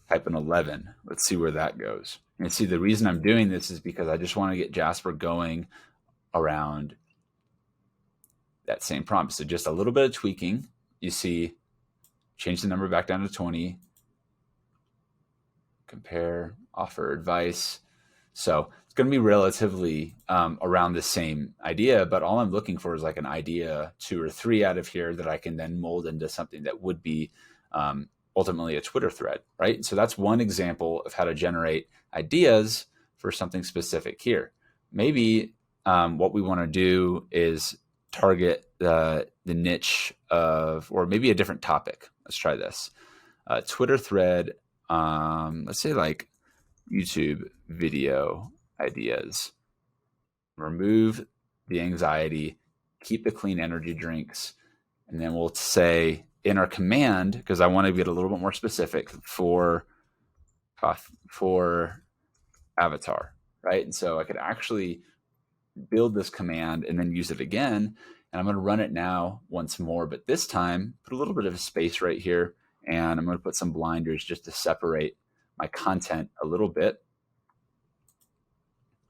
Type an 11. Let's see where that goes. And see, the reason I'm doing this is because I just want to get Jasper going around that same prompt. So just a little bit of tweaking. You see, change the number back down to 20. Compare, offer advice. So it's going to be relatively around the same idea, but all I'm looking for is like an idea 2 or 3 out of here that I can then mold into something that would be ultimately a Twitter thread, right? So that's one example of how to generate ideas for something specific here. Maybe what we want to do is target the niche of, or maybe a different topic. Let's try this. Twitter thread, let's say like YouTube video ideas. Remove the anxiety, keep the clean energy drinks, and then we'll say in our command, because I want to get a little bit more specific, for avatar, right? And so I could actually build this command and then use it again. And I'm going to run it now once more, but this time put a little bit of a space right here. And I'm going to put some blinders just to separate my content a little bit.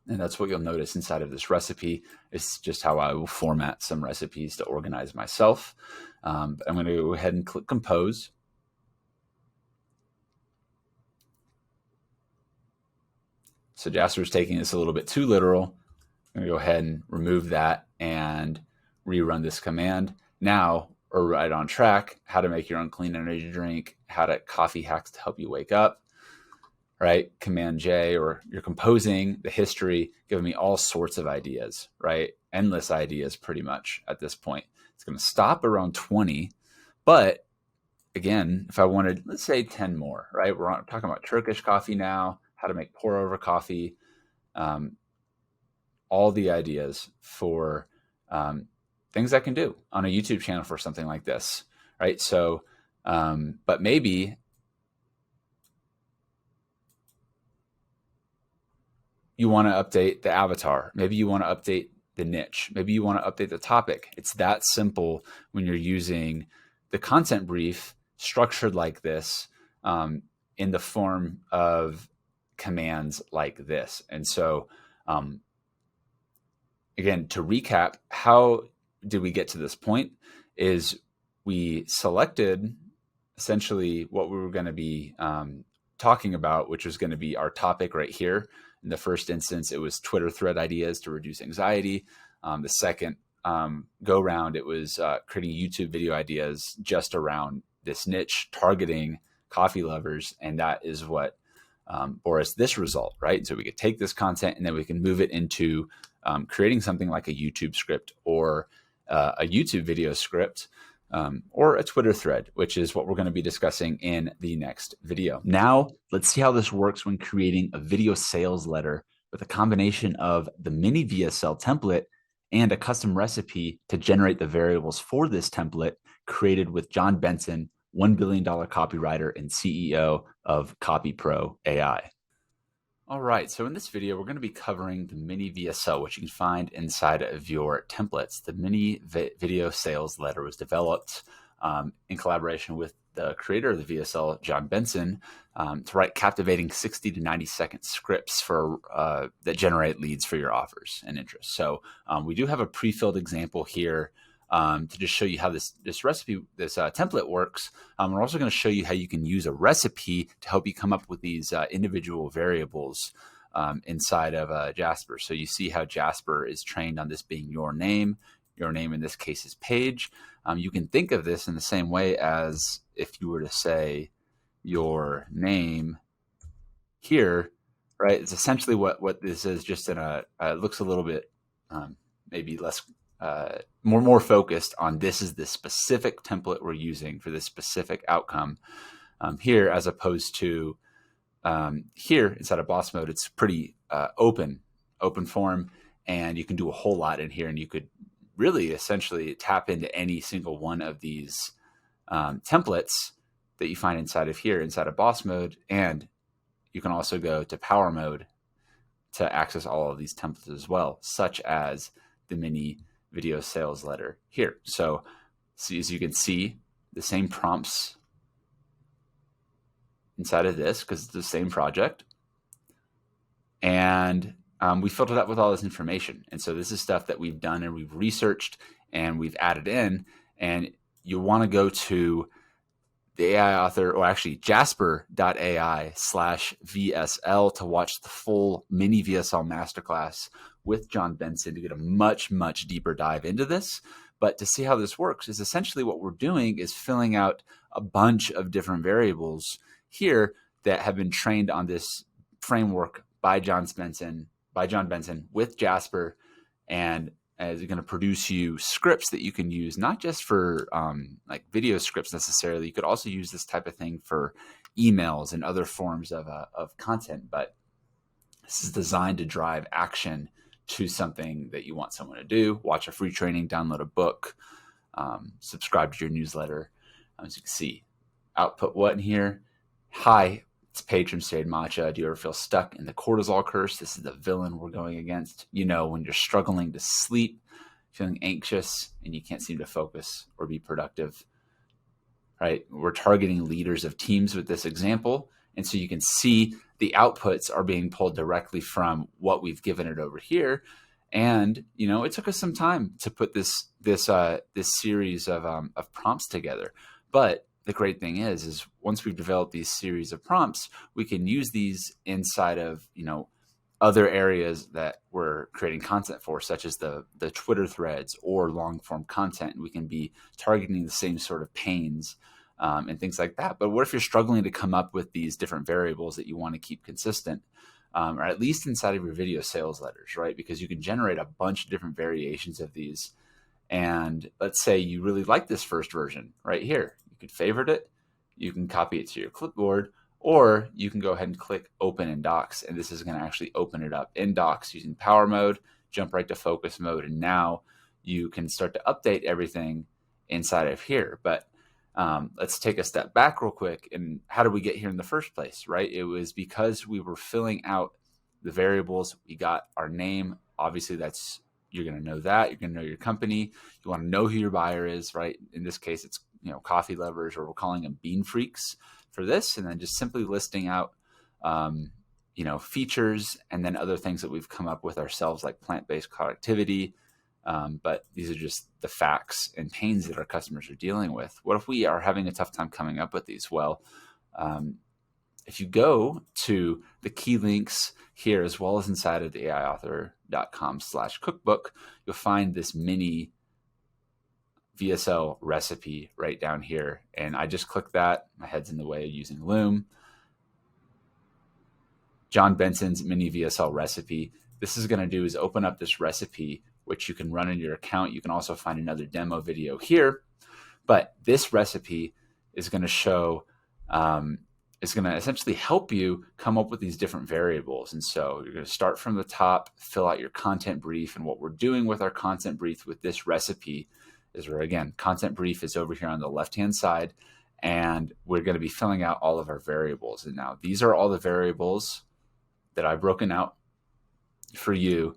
And that's what you'll notice inside of this recipe. It's just how I will format some recipes to organize myself. I'm going to go ahead and click Compose. So Jasper's taking this a little bit too literal. I'm going to go ahead and remove that and rerun this command. Now we're right on track. How to make your own clean energy drink, how to coffee hacks to help you wake up. right? Command J, or you're composing the history, giving me all sorts of ideas, right? Endless ideas pretty much at this point. It's going to stop around 20, but again, if I wanted, let's say 10 more, right? We're talking about Turkish coffee now, how to make pour over coffee, all the ideas for things I can do on a YouTube channel for something like this, right? So, but maybe you want to update the avatar. Maybe you want to update the niche. Maybe you want to update the topic. It's that simple when you're using the content brief structured like this, in the form of commands like this. And so, again, to recap, how did we get to this point is we selected essentially what we were going to be talking about, which was going to be our topic right here. In the first instance, it was Twitter thread ideas to reduce anxiety. The second go round, it was creating YouTube video ideas just around this niche, targeting coffee lovers. And that is what bore us this result, right? So we could take this content and then we can move it into creating something like a YouTube script or a YouTube video script, or a Twitter thread, which is what we're going to be discussing in the next video. Now, let's see how this works when creating a video sales letter with a combination of the Mini-VSL template and a custom recipe to generate the variables for this template, created with John Benson, $1 billion copywriter and CEO of CopyPro AI. All right, so in this video, we're going to be covering the Mini-VSL, which you can find inside of your templates. The Mini Video Sales Letter was developed in collaboration with the creator of the VSL, John Benson, to write captivating 60 to 90-second scripts for that generate leads for your offers and interests. So we do have a pre-filled example here to just show you how this template works. We're also going to show you how you can use a recipe to help you come up with these individual variables inside of Jasper. So you see how Jasper is trained on this being your name. Your name in this case is Paige. You can think of this in the same way as if you were to say your name here, right? It's essentially what this is, just in a, it looks a little bit maybe less, more focused on this is the specific template we're using for this specific outcome here, as opposed to here inside of boss mode. It's pretty open form, and you can do a whole lot in here, and you could really essentially tap into any single one of these templates that you find inside of here, inside of boss mode. And you can also go to power mode to access all of these templates as well, such as the Mini Video Sales Letter here. So as you can see, the same prompts inside of this, because it's the same project. And we filled it up with all this information. And so this is stuff that we've done and we've researched and we've added in. And you want to go to the AI author, or actually jasper.ai/VSL, to watch the full Mini-VSL masterclass with John Benson to get a much, much deeper dive into this. But to see how this works is essentially what we're doing is filling out a bunch of different variables here that have been trained on this framework by John Benson with Jasper, and is going to produce you scripts that you can use, not just for like video scripts necessarily. You could also use this type of thing for emails and other forms of content, but this is designed to drive action to something that you want someone to do. Watch a free training, download a book, subscribe to your newsletter. As you can see, output what in here? Hi, it's Paige from Stayed Matcha. Do you ever feel stuck in the cortisol curse? This is the villain we're going against. You know, when you're struggling to sleep, feeling anxious, and you can't seem to focus or be productive, right? We're targeting leaders of teams with this example. And so you can see the outputs are being pulled directly from what we've given it over here. And, you know, it took us some time to put this series of prompts together. But the great thing is once we've developed these series of prompts, we can use these inside of, you know, other areas that we're creating content for, such as the Twitter threads or long form content. We can be targeting the same sort of pains and things like that. But what if you're struggling to come up with these different variables that you want to keep consistent, or at least inside of your video sales letters, right? Because you can generate a bunch of different variations of these. And let's say you really like this first version right here. You could favorite it, you can copy it to your clipboard, or you can go ahead and click open in Docs. And this is going to actually open it up in Docs using power mode, jump right to focus mode. And now you can start to update everything inside of here. But let's take a step back real quick. And how did we get here in the first place, right? It was because we were filling out the variables. We got our name. Obviously, you're going to know that. You're going to know your company. You want to know who your buyer is, right? In this case, it's coffee lovers, or we're calling them bean freaks for this. And then just simply listing out, features, and then other things that we've come up with ourselves, like plant-based productivity. But these are just the facts and pains that our customers are dealing with. What if we are having a tough time coming up with these? Well, if you go to the key links here, as well as inside of the aiauthor.com/cookbook, you'll find this Mini-VSL recipe right down here. And I just click that. My head's in the way using Loom. John Benson's Mini-VSL recipe. This is going to do is open up this recipe, which you can run in your account. You can also find another demo video here. But this recipe is going to show, it's going to essentially help you come up with these different variables. And so you're going to start from the top, fill out your content brief. And what we're doing with our content brief with this recipe is content brief is over here on the left-hand side. And we're going to be filling out all of our variables. And now these are all the variables that I've broken out for you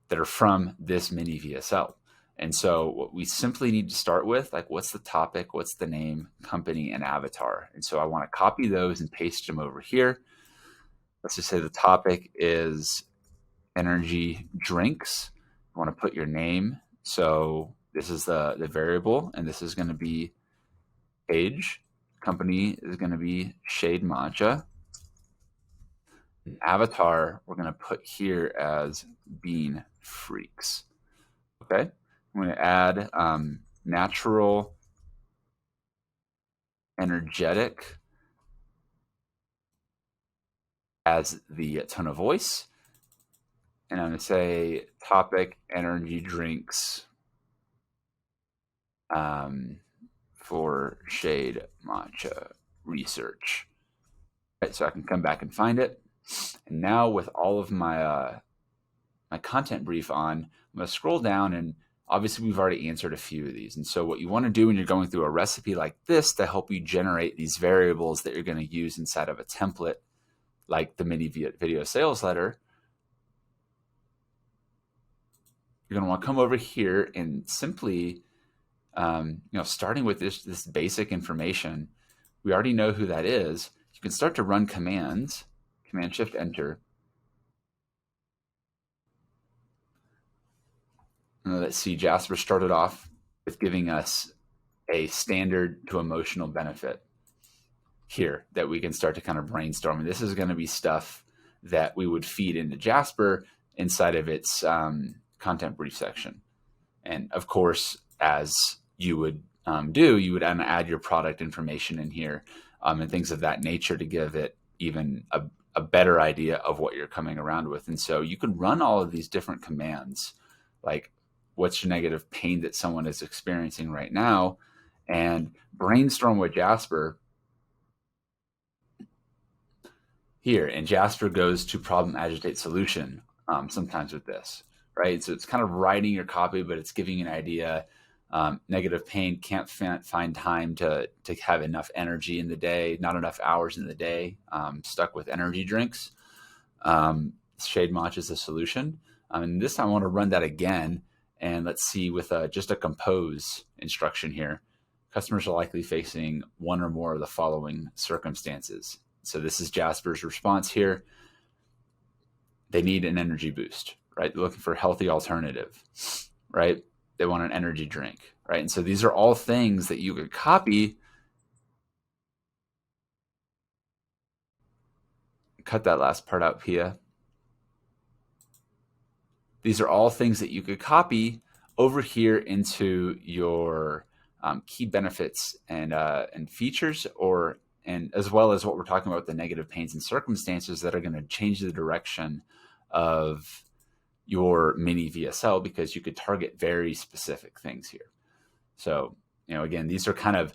that are from this Mini-VSL. And so what we simply need to start with, like, what's the topic, what's the name, company, and avatar. And so I want to copy those and paste them over here. Let's just say the topic is energy drinks. I want to put your name. So this is the variable, and this is going to be age. Company is going to be Shade Matcha. Avatar, we're going to put here as Bean Freaks. Okay. I'm going to add natural, energetic as the tone of voice. And I'm going to say topic, energy drinks for Shade Matcha research. Right, so I can come back and find it. And now with all of my my content brief on, I'm going to scroll down, and obviously we've already answered a few of these. And so what you want to do when you're going through a recipe like this to help you generate these variables that you're going to use inside of a template like the mini video sales letter, you're going to want to come over here and simply, starting with this basic information, we already know who that is. You can start to run commands, Command-Shift-Enter. Let's see, Jasper started off with giving us a standard to emotional benefit here that we can start to kind of brainstorm. And this is going to be stuff that we would feed into Jasper inside of its content brief section. And of course, as you would you would add your product information in here and things of that nature to give it even a better idea of what you're coming around with. And so you can run all of these different commands, like what's your negative pain that someone is experiencing right now, and brainstorm with Jasper here. And Jasper goes to problem, agitate, solution sometimes with this, right? So it's kind of writing your copy, but it's giving you an idea. Negative pain, can't find time to have enough energy in the day, not enough hours in the day, stuck with energy drinks. Shade Matcha is a solution. And this time I want to run that again. And let's see, with just a compose instruction here, customers are likely facing one or more of the following circumstances. So this is Jasper's response here. They need an energy boost, right? They're looking for a healthy alternative, right? They want an energy drink, right? And so these are all things that you could copy. Cut that last part out, Pia. These are all things that you could copy over here into your key benefits and features, and as well as what we're talking about, the negative pains and circumstances that are going to change the direction of your Mini-VSL, because you could target very specific things here. So, again, these are kind of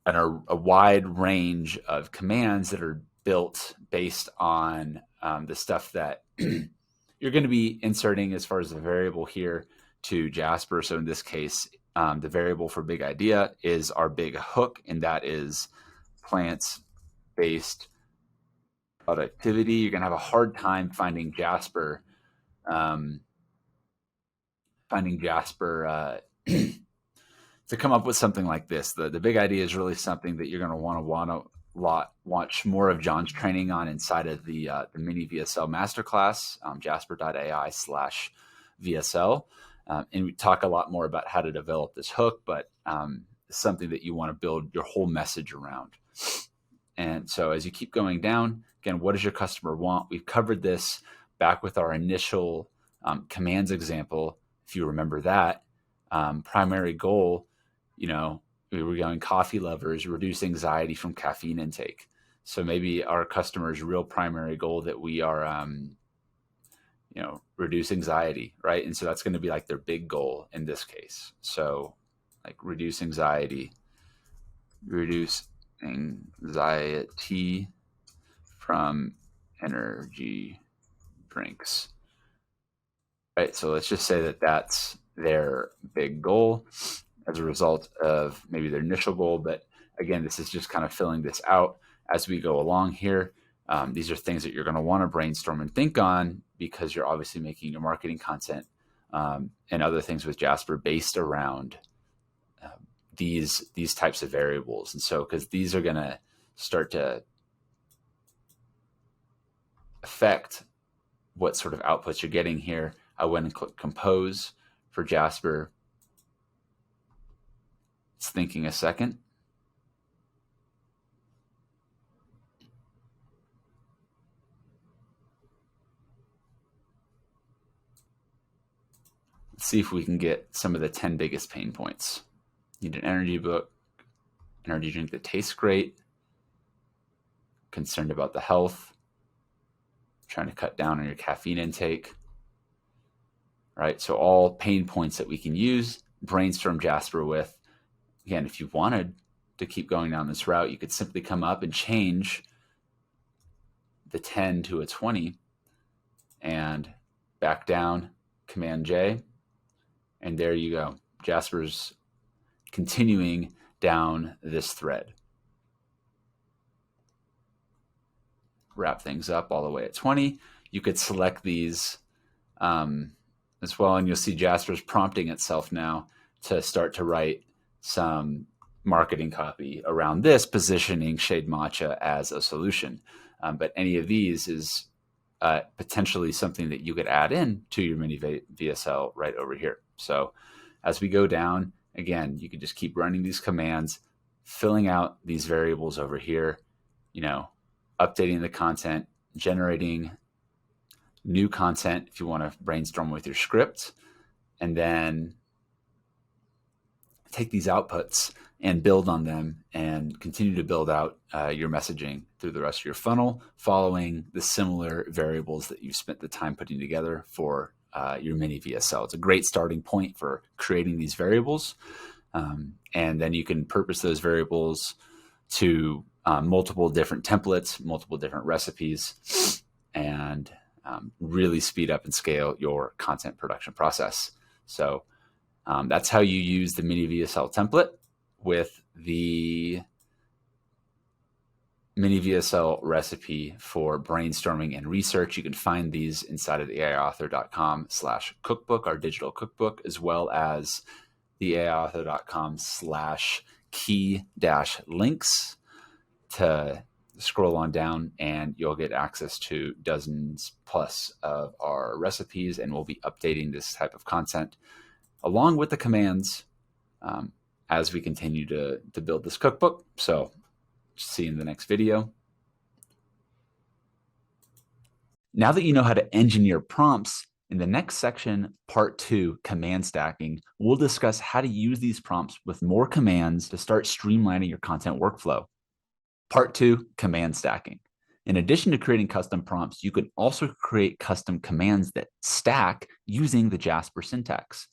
a wide range of commands that are built based on the stuff that you're going to be inserting as far as the variable here to Jasper. So in this case, the variable for big idea is our big hook, and that is plants-based productivity. You're going to have a hard time finding Jasper to come up with something like this. The big idea is really something that you're going to want to watch more of John's training on inside of the Mini-VSL masterclass, jasper.ai/VSL. And we talk a lot more about how to develop this hook, but something that you want to build your whole message around. And so as you keep going down, again, what does your customer want? We've covered this back with our initial commands example. If you remember that, primary goal, we were going coffee lovers, reduce anxiety from caffeine intake. So maybe our customer's real primary goal that we are, reduce anxiety, right? And so that's going to be like their big goal in this case. So like reduce anxiety from energy drinks, right? So let's just say that that's their big goal as a result of maybe their initial goal. But again, this is just kind of filling this out as we go along here. These are things that you're going to want to brainstorm and think on, because you're obviously making your marketing content and other things with Jasper based around these types of variables. And so, because these are going to start to affect what sort of outputs you're getting here. I went and clicked compose for Jasper. It's thinking a second. Let's see if we can get some of the 10 biggest pain points. Need an energy drink that tastes great, concerned about the health, trying to cut down on your caffeine intake, right? So all pain points that we can use, brainstorm Jasper with. Again, if you wanted to keep going down this route, you could simply come up and change the 10 to a 20 and back down, Command J, and there you go. Jasper's continuing down this thread. Wrap things up all the way at 20. You could select these as well, and you'll see Jasper's prompting itself now to start to write some marketing copy around this, positioning Shade Matcha as a solution. But any of these is potentially something that you could add in to your Mini-VSL right over here. So as we go down, again, you can just keep running these commands, filling out these variables over here, updating the content, generating new content if you want to brainstorm with your script, and then take these outputs and build on them and continue to build out your messaging through the rest of your funnel, following the similar variables that you've spent the time putting together for your Mini-VSL. It's a great starting point for creating these variables. And then you can purpose those variables to multiple different templates, multiple different recipes, and really speed up and scale your content production process. So that's how you use the Mini-VSL template with the Mini-VSL recipe for brainstorming and research. You can find these inside of the aiauthor.com/cookbook, our digital cookbook, as well as the aiauthor.com/key-links to scroll on down, and you'll get access to dozens plus of our recipes, and we'll be updating this type of content along with the commands as we continue to build this cookbook. So see you in the next video. Now that you know how to engineer prompts In the next section, part 2, command stacking, we'll discuss how to use these prompts with more commands to start streamlining your content workflow. Part 2, command stacking. In addition to creating custom prompts, you can also create custom commands that stack using the Jasper syntax.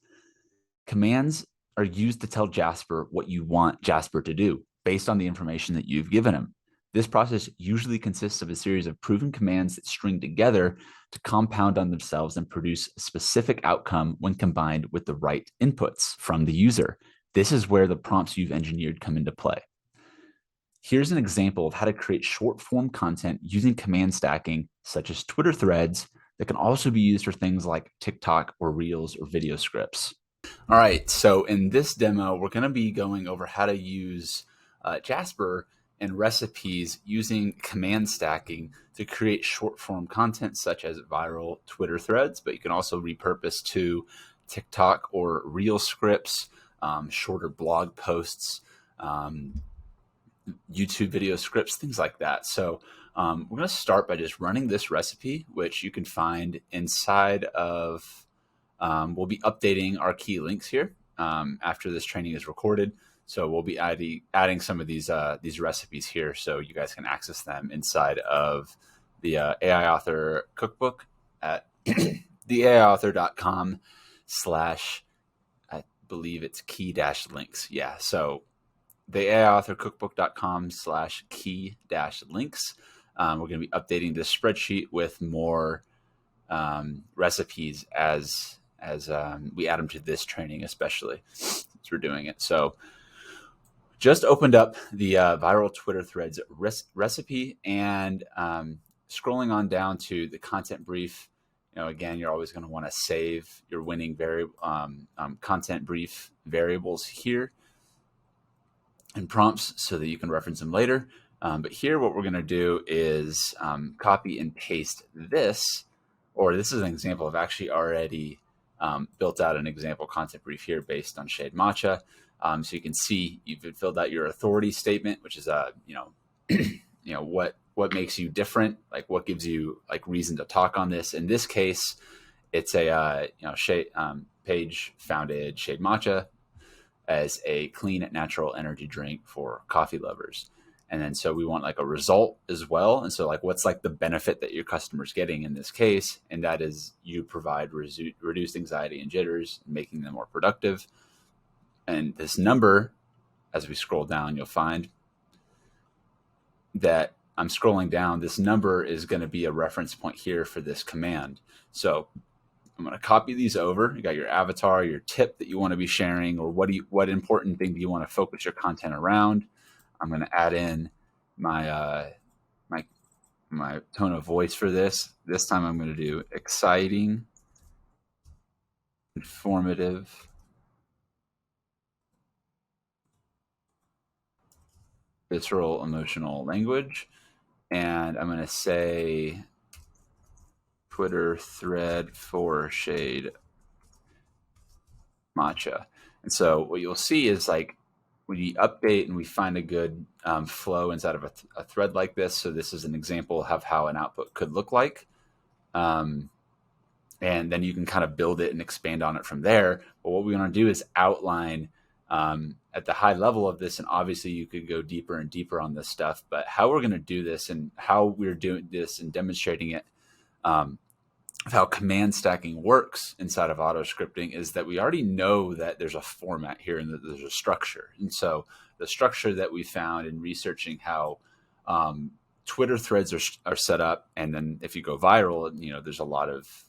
Commands are used to tell Jasper what you want Jasper to do based on the information that you've given him. This process usually consists of a series of proven commands that string together to compound on themselves and produce a specific outcome when combined with the right inputs from the user. This is where the prompts you've engineered come into play. Here's an example of how to create short form content using command stacking, such as Twitter threads, that can also be used for things like TikTok or Reels or video scripts. All right, so in this demo, we're going to be going over how to use Jasper and recipes using command stacking to create short form content such as viral Twitter threads, but you can also repurpose to TikTok or Reel scripts, shorter blog posts, YouTube video scripts, things like that. So we're going to start by just running this recipe, which you can find inside of, we'll be updating our key links here after this training is recorded. So we'll be adding some of these recipes here so you guys can access them inside of the AI Author Cookbook at theaiauthor.com/ I believe it's key-links. Yeah, so the AIAuthorCookbook.com / key-links. We're going to be updating this spreadsheet with more recipes as we add them to this training, especially as we're doing it. So just opened up the viral Twitter threads recipe and scrolling on down to the content brief. Again, you're always going to want to save your winning content brief variables here and prompts so that you can reference them later. But here, what we're going to do is copy and paste this, or this is an example. I've actually already built out an example content brief here based on Shade Matcha. So you can see you've filled out your authority statement, which is what makes you different, like what gives you like reason to talk on this. In this case, it's a page founded Shade Matcha as a clean, natural energy drink for coffee lovers. And then so we want like a result as well. And so like what's like the benefit that your customer's getting in this case? And that is you provide reduced anxiety and jitters, making them more productive. And this number, as we scroll down, you'll find that I'm scrolling down. This number is going to be a reference point here for this command. So I'm going to copy these over. You got your avatar, your tip that you want to be sharing, or what important thing do you want to focus your content around. I'm going to add in my my tone of voice for this. This time I'm going to do exciting, informative, visceral, emotional language. And I'm going to say Twitter thread for Shade Matcha. And so what you'll see is like when you update and we find a good flow inside of a thread like this. So this is an example of how an output could look like. And then you can kind of build it and expand on it from there. But what we want to do is outline at the high level of this. And obviously you could go deeper and deeper on this stuff, but how we're going to do this and how we're doing this and demonstrating it, of how command stacking works inside of AutoScripting is that we already know that there's a format here and that there's a structure. And so the structure that we found in researching how Twitter threads are set up, and then if you go viral, there's a lot of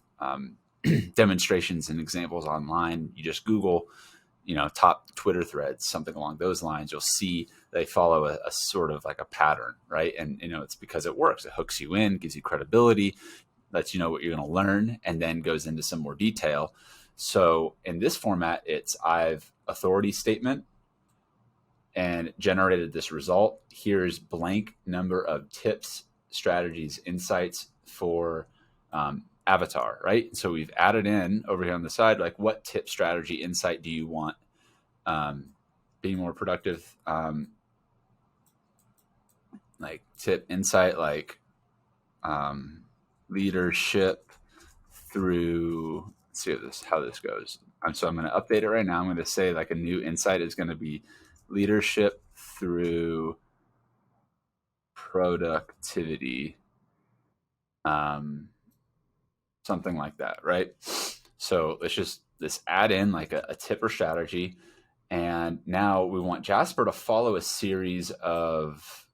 demonstrations and examples online. You just Google, top Twitter threads, something along those lines. You'll see they follow a sort of like a pattern, right? And, it's because it works. It hooks you in, gives you credibility, lets you know what you're going to learn, and then goes into some more detail. So in this format, I've authority statement and generated this result. Here's blank number of tips, strategies, insights for avatar, right? So we've added in over here on the side, like what tip, strategy, insight do you want? Being more productive, like tip, insight, like leadership through, let's see how this goes. So I'm going to update it right now. I'm going to say like a new insight is going to be leadership through productivity, something like that, right? So let's add in like a tip or strategy. And now we want Jasper to follow a series of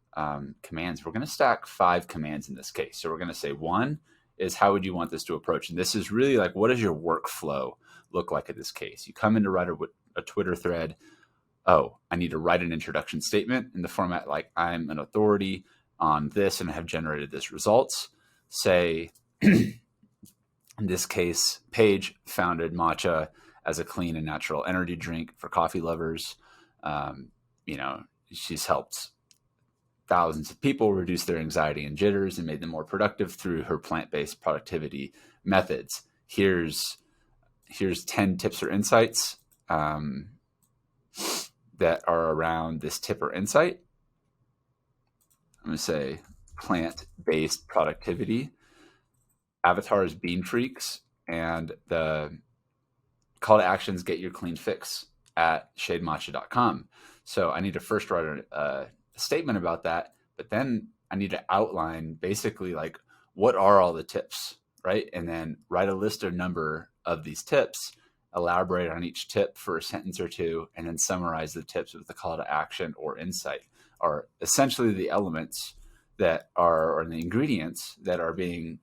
commands. We're going to stack 5 commands in this case. So we're going to say 1 is how would you want this to approach? And this is really like, what does your workflow look like in this case? You come in to write a Twitter thread. Oh, I need to write an introduction statement in the format like I'm an authority on this and have generated this results. Say, in this case, Paige founded matcha as a clean and natural energy drink for coffee lovers. She's helped thousands of people reduce their anxiety and jitters and made them more productive through her plant-based productivity methods. Here's 10 tips or insights that are around this tip or insight. I'm going to say plant-based productivity. Avatar is Bean Freaks, and the call to actions, get your clean fix at shadematcha.com. So I need to first write a statement about that, but then I need to outline basically like what are all the tips, right? And then write a list or number of these tips, elaborate on each tip for a sentence or two, and then summarize the tips with the call to action or insight, are essentially the elements that are, or the ingredients that are being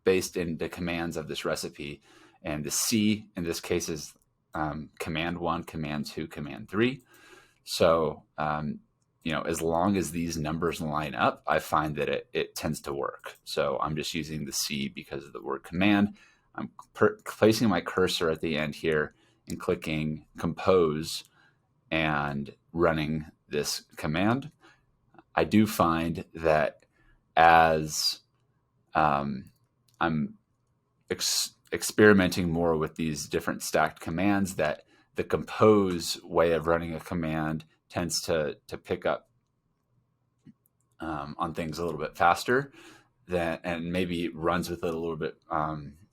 based in the commands of this recipe. And the C in this case is command 1, command 2, command 3. So, as long as these numbers line up, I find that it tends to work. So I'm just using the C because of the word command. I'm placing my cursor at the end here and clicking compose and running this command. I do find that as I'm experimenting more with these different stacked commands, that the compose way of running a command tends to pick up on things a little bit faster and maybe runs with it a little bit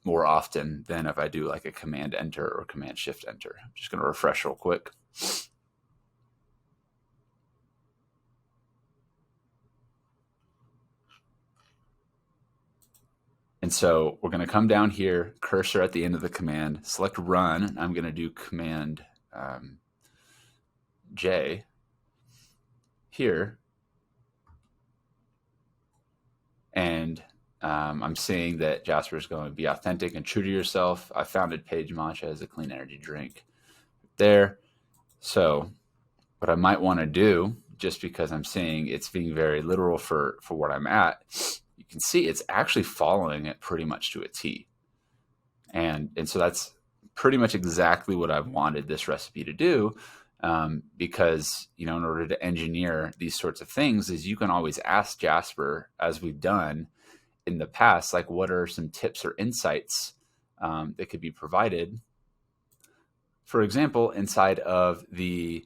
more often than if I do like a command enter or command shift enter. I'm just going to refresh real quick. And so we're going to come down here, cursor at the end of the command, select run. I'm going to do command J here. And I'm seeing that Jasper is going to be authentic and true to yourself. I founded Paige Matcha as a clean energy drink there. So what I might want to do, just because I'm seeing it's being very literal for what I'm at, you can see it's actually following it pretty much to a T. And so that's pretty much exactly what I've wanted this recipe to do. Because, in order to engineer these sorts of things, is you can always ask Jasper, as we've done in the past, like what are some tips or insights that could be provided. For example, inside of the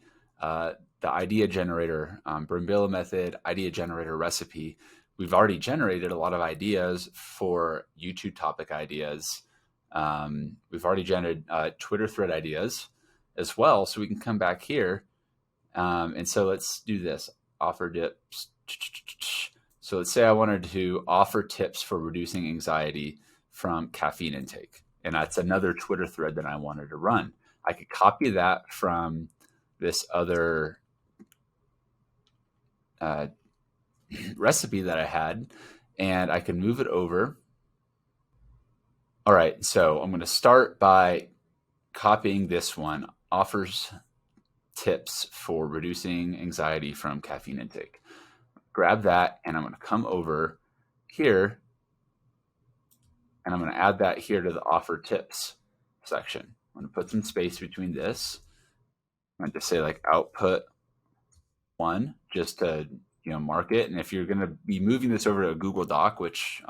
idea generator, Brimbilla method, idea generator recipe, we've already generated a lot of ideas for YouTube topic ideas. We've already generated Twitter thread ideas as well. So we can come back here. And so let's do this. Offer tips. So let's say I wanted to offer tips for reducing anxiety from caffeine intake. And that's another Twitter thread that I wanted to run. I could copy that from this other recipe that I had, and I can move it over. All right, so I'm going to start by copying this one, offers tips for reducing anxiety from caffeine intake. Grab that, and I'm going to come over here, and I'm going to add that here to the offer tips section. I'm going to put some space between this. I'm going to say like output 1, just to mark it. And if you're going to be moving this over to a Google Doc, which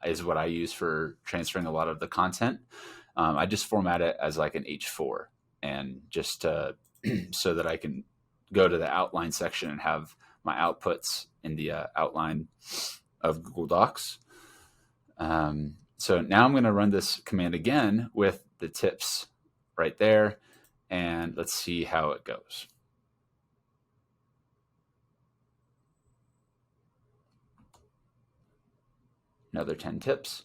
is what I use for transferring a lot of the content, I just format it as like an H4, and just so that I can go to the outline section and have my outputs in the outline of Google Docs. So now I'm going to run this command again with the tips right there, and let's see how it goes. Another 10 tips.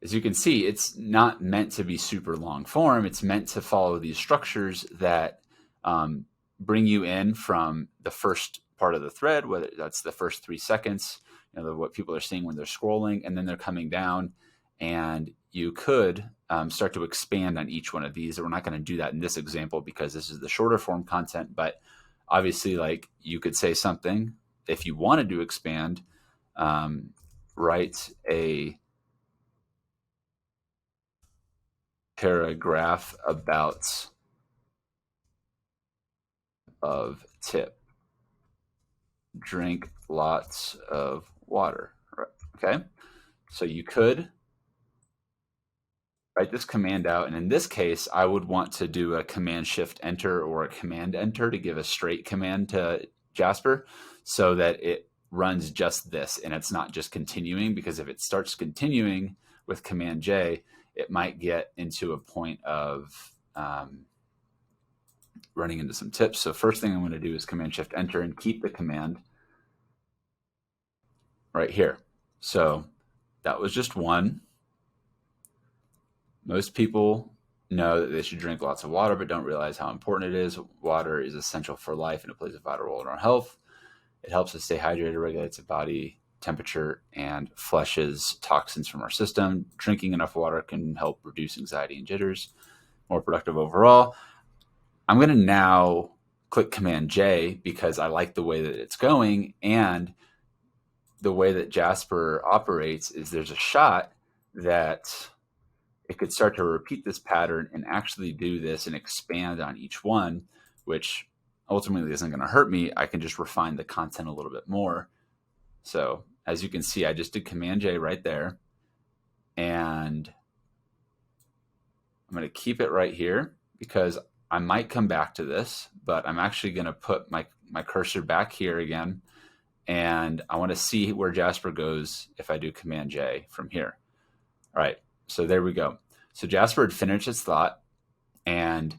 As you can see, it's not meant to be super long form. It's meant to follow these structures that bring you in from the first part of the thread, whether that's the first 3 seconds, what people are seeing when they're scrolling, and then they're coming down. And you could start to expand on each one of these. We're not going to do that in this example because this is the shorter form content, but obviously, like, you could say something if you wanted to expand, write a paragraph about of tip. Drink lots of water. Okay, so you could write this command out, and in this case, I would want to do a Command Shift Enter or a Command Enter to give a straight command to Jasper, so that it runs just this and it's not just continuing. Because if it starts continuing with Command J, it might get into a point of running into some tips. So first thing I'm going to do is Command Shift Enter and keep the command right here. So that was just one. Most people know that they should drink lots of water, but don't realize how important it is. Water is essential for life, and it plays a vital role in our health. It helps us stay hydrated, regulates the body temperature, and flushes toxins from our system. Drinking enough water can help reduce anxiety and jitters. More productive overall. I'm going to now click Command J because I like the way that it's going, and the way that Jasper operates is there's a shot that it could start to repeat this pattern and actually do this and expand on each one, which ultimately isn't going to hurt me. I can just refine the content a little bit more. So as you can see, I just did Command J right there, and I'm going to keep it right here because I might come back to this, but I'm actually going to put my cursor back here again, and I want to see where Jasper goes if I do Command J from here. All right, so there we go. So Jasper had finished its thought, and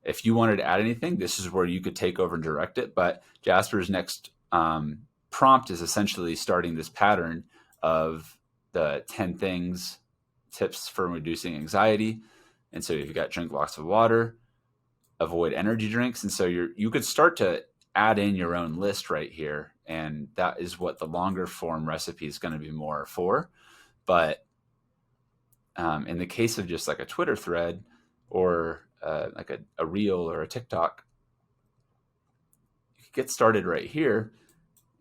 if you wanted to add anything, this is where you could take over and direct it. But Jasper's next prompt is essentially starting this pattern of the 10 things, tips for reducing anxiety. And so you've got drink lots of water, avoid energy drinks. And so you could start to add in your own list right here. And that is what the longer form recipe is going to be more for. But in the case of just like a Twitter thread or like a reel or a TikTok, you can get started right here.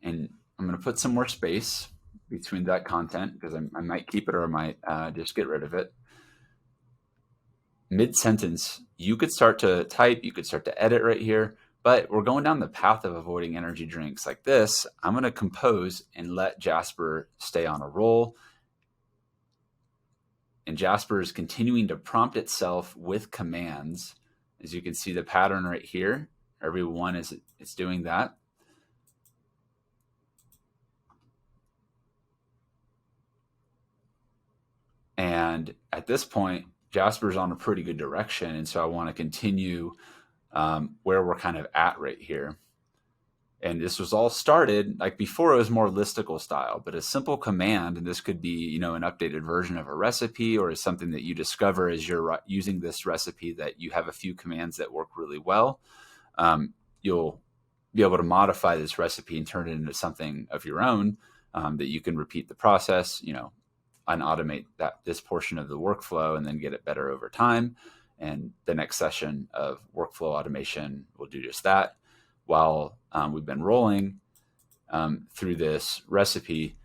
And I'm going to put some more space between that content because I might keep it or I might just get rid of it. Mid-sentence, you could start to type, you could start to edit right here, but we're going down the path of avoiding energy drinks like this. I'm going to compose and let Jasper stay on a roll. And Jasper is continuing to prompt itself with commands. As you can see the pattern right here, every one it's doing that. And at this point, Jasper's on a pretty good direction. And so I want to continue where we're kind of at right here. And this was all started, like before it was more listicle style, but a simple command, and this could be, an updated version of a recipe or something that you discover as you're using this recipe that you have a few commands that work really well. You'll be able to modify this recipe and turn it into something of your own that you can repeat the process, and automate this portion of the workflow and then get it better over time. And the next session of workflow automation will do just that. While we've been rolling through this recipe,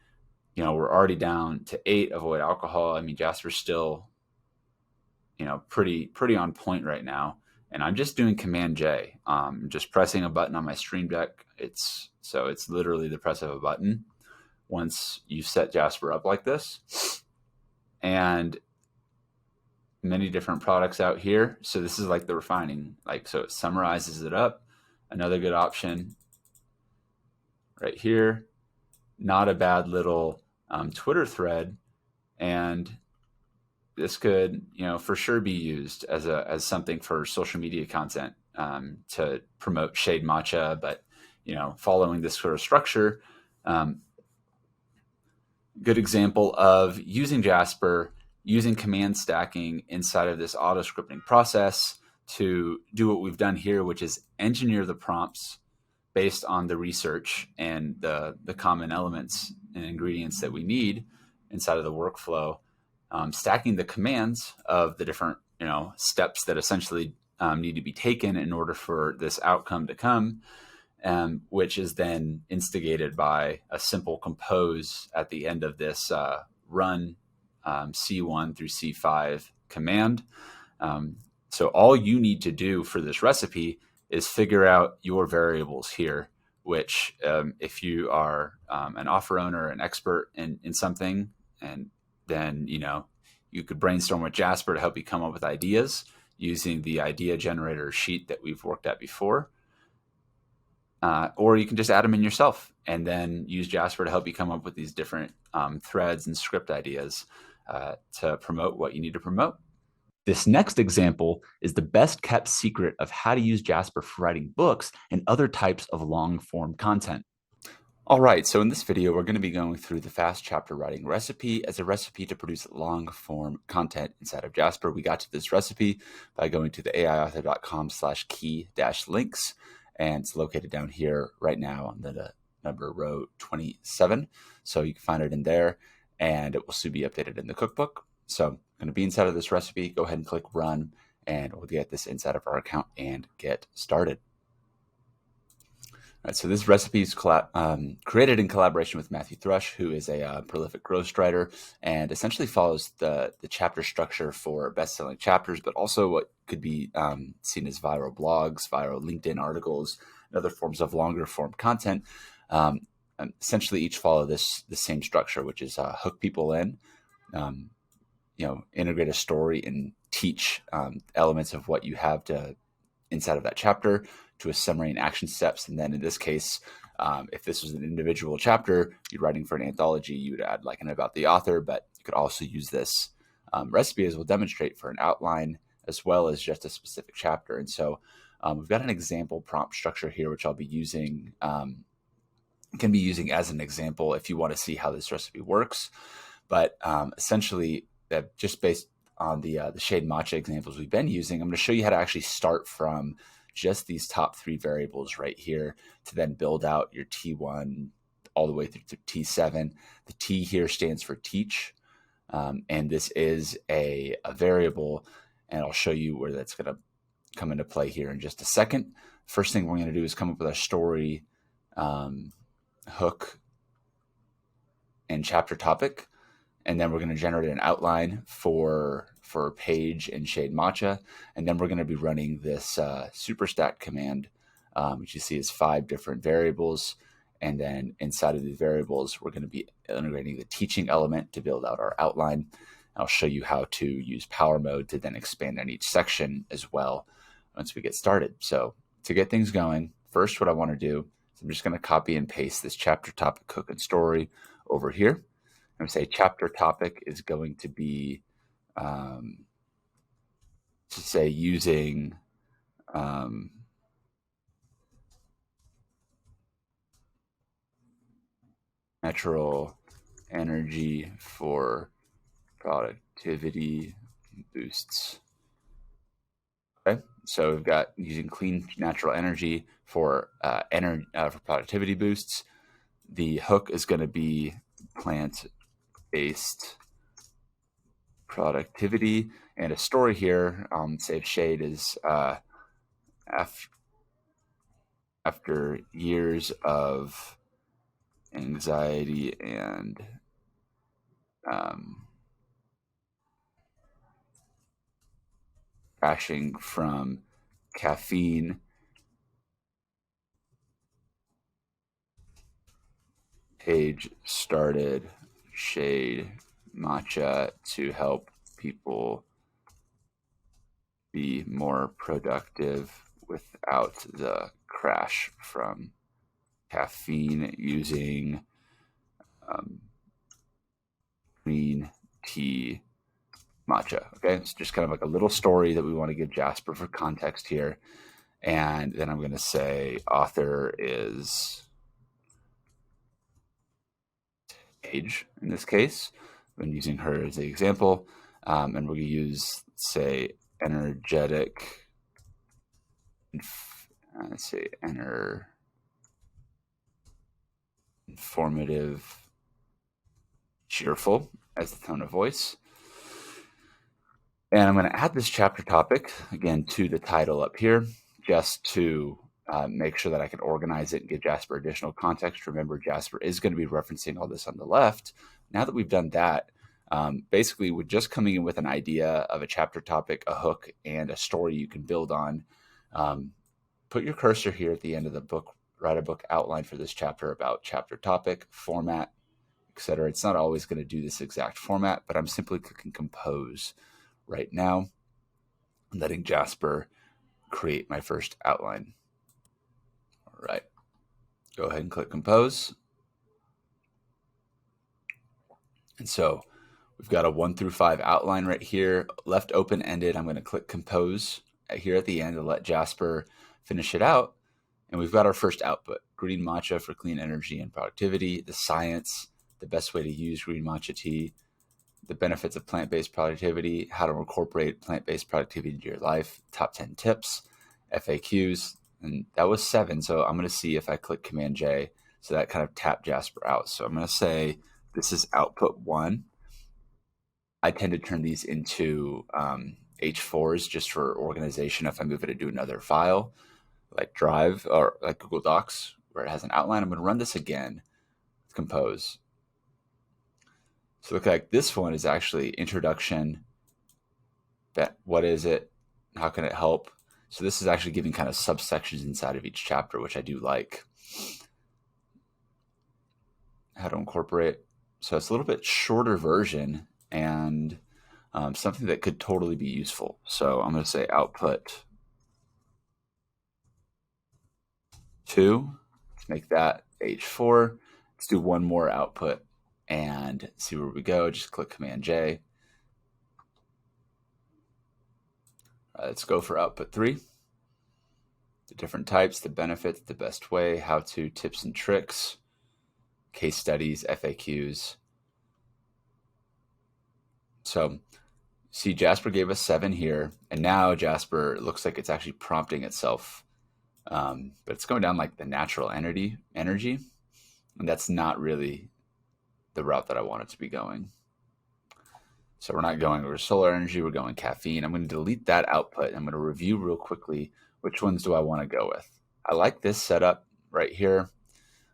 we're already down to 8, avoid alcohol. I mean, Jasper's still, pretty on point right now. And I'm just doing Command J, just pressing a button on my Stream Deck. It's literally the press of a button once you set Jasper up like this. And many different products out here. So this is like the refining, so it summarizes it up. Another good option right here, not a bad little Twitter thread. And this could, for sure be used as something for social media content to promote shade matcha, but following this sort of structure. Good example of using Jasper, using command stacking inside of this auto scripting process to do what we've done here, which is engineer the prompts based on the research and the common elements and ingredients that we need inside of the workflow, stacking the commands of the different steps that essentially need to be taken in order for this outcome to come, which is then instigated by a simple compose at the end of this run C1 through C5 command. So all you need to do for this recipe is figure out your variables here, which if you are an offer owner, an expert in something, and then you could brainstorm with Jasper to help you come up with ideas using the idea generator sheet that we've worked at before. Or you can just add them in yourself and then use Jasper to help you come up with these different threads and script ideas to promote what you need to promote. This next example is the best kept secret of how to use Jasper for writing books and other types of long form content. All right, so in this video, we're going to be going through the fast chapter writing recipe as a recipe to produce long form content inside of Jasper. We got to this recipe by going to the aiauthor.com/key-links, and it's located down here right now on the number row 27. So you can find it in there, and it will soon be updated in the cookbook. So I'm going to be inside of this recipe. Go ahead and click run, and we'll get this inside of our account and get started. All right, so this recipe is created in collaboration with Matthew Thrush, who is a prolific ghostwriter, and essentially follows the chapter structure for best-selling chapters, but also what could be seen as viral blogs, viral LinkedIn articles, and other forms of longer form content. Essentially, each follow the same structure, which is hook people in, integrate a story, and teach elements of what you have to inside of that chapter to a summary and action steps. And then in this case, if this was an individual chapter, you're writing for an anthology, you would add like an about the author, but you could also use this recipe, as we'll demonstrate, for an outline as well as just a specific chapter. And so we've got an example prompt structure here, which I'll be using, can be using as an example if you want to see how this recipe works. But essentially, just based on the shade matcha examples we've been using, I'm going to show you how to actually start from just these top three variables right here to then build out your T1 all the way through to T7. The T here stands for teach, and this is a variable, and I'll show you where that's going to come into play here in just a second. First thing we're going to do is come up with a story, hook, and chapter topic. And then we're going to generate an outline for page and shade matcha. And then we're going to be running this superstat command, which you see is 5 different variables. And then inside of these variables, we're going to be integrating the teaching element to build out our outline. I'll show you how to use power mode to then expand on each section as well once we get started. So to get things going, first what I want to do is I'm just going to copy and paste this chapter, topic, hook, and story over here. I'm going to say chapter topic is going to be, using natural energy for productivity boosts. Okay, so we've got using clean natural energy for productivity boosts. The hook is going to be plant-based productivity, and a story here, say shade is after years of anxiety and crashing from caffeine, Paige started Shade Matcha to help people be more productive without the crash from caffeine, using green tea matcha. Okay, it's just kind of like a little story that we want to give Jasper for context here. And then I'm going to say author is Age in this case. I've been using her as the example. And we're going to use, say, energetic. Let's say informative, cheerful as the tone of voice. And I'm going to add this chapter topic again to the title up here, just to make sure that I can organize it and give Jasper additional context. Remember, Jasper is going to be referencing all this on the left. Now that we've done that, basically we're just coming in with an idea of a chapter topic, a hook, and a story you can build on. Put your cursor here at the end of the book, write a book outline for this chapter about chapter topic, format, etc. It's not always going to do this exact format, but I'm simply clicking compose right now, letting Jasper create my first outline. All right, go ahead and click compose. And so we've got a 1 through 5 outline right here, left open-ended. I'm going to click compose here at the end to let Jasper finish it out. And we've got our first output, green matcha for clean energy and productivity, the science, the best way to use green matcha tea, the benefits of plant-based productivity, how to incorporate plant-based productivity into your life, top 10 tips, FAQs, and that was 7. So I'm going to see if I click Command J. So that kind of tapped Jasper out. So I'm going to say this is output 1. I tend to turn these into H4s just for organization if I move it into another file, like Drive or like Google Docs, where it has an outline. I'm going to run this again, compose. So look like this one is actually introduction. What is it? How can it help? So this is actually giving kind of subsections inside of each chapter, which I do like. How to incorporate. So it's a little bit shorter version and something that could totally be useful. So I'm going to say output 2. Let's make that H4. Let's do one more output and see where we go. Just click Command J. Let's go for output 3. The different types, the benefits, the best way, how-to, tips and tricks, case studies, FAQs. So see, Jasper gave us 7 here, and now Jasper looks like it's actually prompting itself, but it's going down like the natural energy, and that's not really the route that I want it to be going. So we're not going over solar energy, we're going caffeine. I'm going to delete that output, and I'm going to review real quickly which ones do I want to go with. I like this setup right here,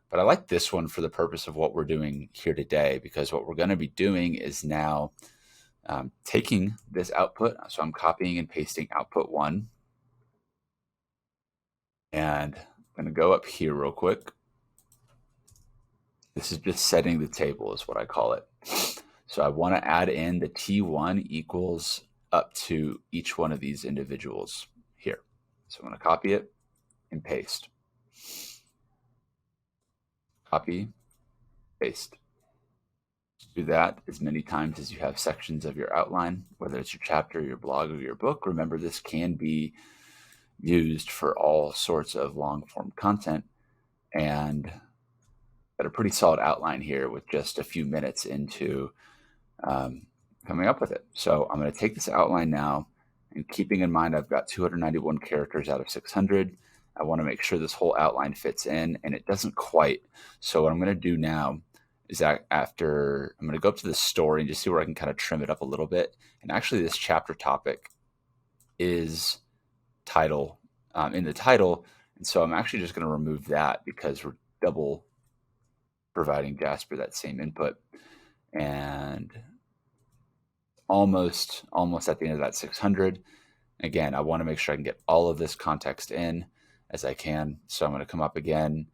but I like this one for the purpose of what we're doing here today, because what we're going to be doing is now taking this output. So I'm copying and pasting output 1. And I'm going to go up here real quick. This is just setting the table is what I call it. So I want to add in the T1 equals up to each one of these individuals here. So I'm going to copy it and paste. Copy, paste. Do that as many times as you have sections of your outline, whether it's your chapter, your blog, or your book. Remember, this can be used for all sorts of long-form content, and got a pretty solid outline here with just a few minutes into coming up with it. So I'm going to take this outline now, and keeping in mind I've got 291 characters out of 600. I want to make sure this whole outline fits in, and it doesn't quite. So what I'm going to do now is that I'm going to go up to the story and just see where I can kind of trim it up a little bit. And actually this chapter topic is title in the title. And so I'm actually just going to remove that because we're double providing Jasper that same input. And almost at the end of that 600. Again, I want to make sure I can get all of this context in as I can. So I'm going to come up again.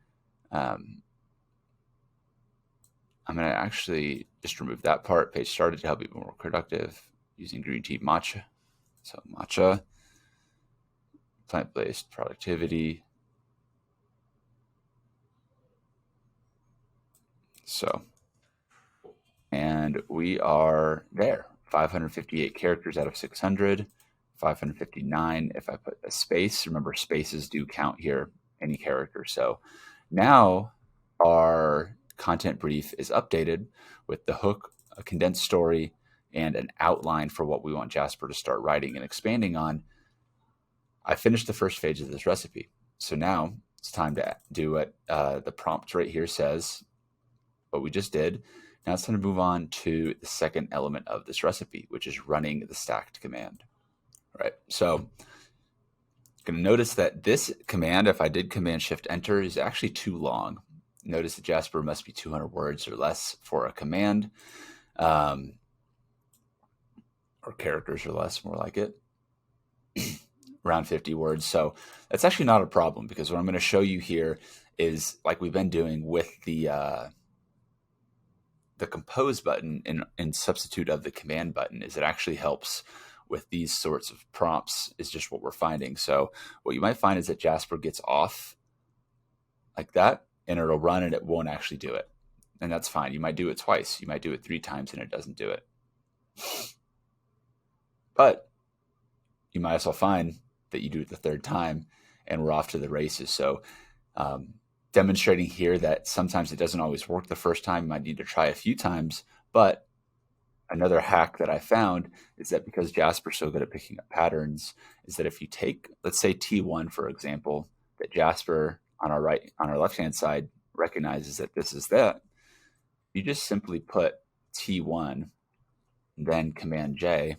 I'm going to actually just remove that part. Page started to help you be more productive using green tea matcha. So matcha, plant-based productivity. So, and we are there 558 characters out of 600, 559 if I put a space. Remember, spaces do count here, any character. So now our content brief is updated with the hook, a condensed story, and an outline for what we want Jasper to start writing and expanding on. I finished the first page of this recipe. So now it's time to do what the prompt right here says, what we just did. Now it's time to move on to the second element of this recipe, which is running the stacked command. All right, so going to notice that this command, if I did Command-Shift-Enter, is actually too long. Notice that Jasper must be 200 words or less for a command, or characters or less, more like it. Around 50 words. So that's actually not a problem, because what I'm going to show you here is, like we've been doing with the compose button in substitute of the command button, is it actually helps with these sorts of prompts, is just what we're finding. So what you might find is that Jasper gets off like that, and it'll run and it won't actually do it. And that's fine. You might do it twice. You might do it 3 times and it doesn't do it. But you might as well find that you do it the 3rd time and we're off to the races. So demonstrating here that sometimes it doesn't always work the first time. You might need to try a few times. But another hack that I found is that, because Jasper's so good at picking up patterns, is that if you take, let's say T1, for example, that Jasper on our left-hand side recognizes that this is that, you just simply put T1, then Command J,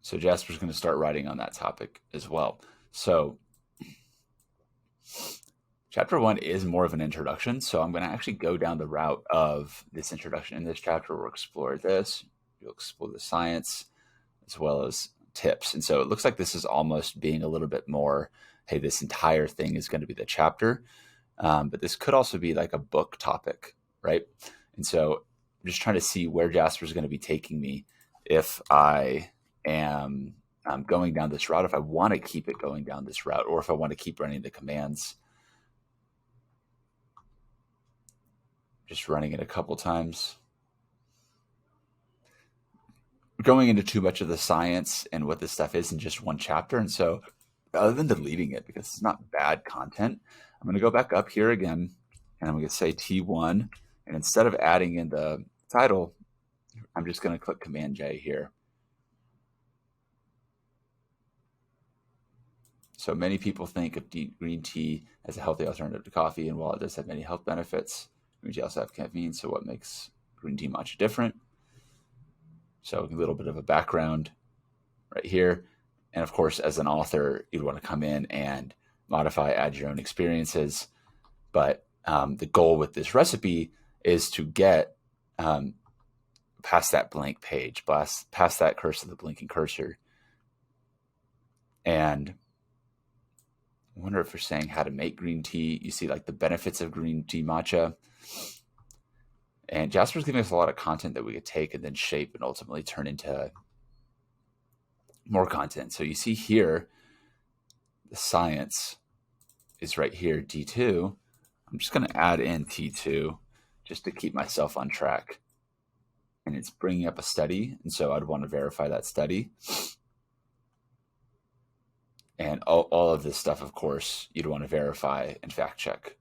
so Jasper's going to start writing on that topic as well. So chapter 1 is more of an introduction. So I'm going to actually go down the route of this introduction. In this chapter, we'll explore this. You'll explore the science as well as tips. And so it looks like this is almost being a little bit more, hey, this entire thing is going to be the chapter. But this could also be like a book topic, right? And so I'm just trying to see where Jasper is going to be taking me if I am going down this route, if I want to keep it going down this route, or if I want to keep running the commands. Just running it a couple times. Going into too much of the science and what this stuff is in just one chapter. And so rather than deleting it, because it's not bad content, I'm going to go back up here again, and I'm going to say T1. And instead of adding in the title, I'm just going to click Command J here. So many people think of green tea as a healthy alternative to coffee, and while it does have many health benefits, green tea also have caffeine. So what makes green tea matcha different? So a little bit of a background right here. And of course, as an author, you'd want to come in and modify, add your own experiences. But the goal with this recipe is to get past that blank page, past that cursor, the blinking cursor. And I wonder if we're saying how to make green tea. You see like the benefits of green tea matcha. And Jasper's giving us a lot of content that we could take and then shape and ultimately turn into more content. So you see here, the science is right here, D2. I'm just going to add in T2 just to keep myself on track. And it's bringing up a study. And so I'd want to verify that study. And all of this stuff, of course, you'd want to verify and fact check.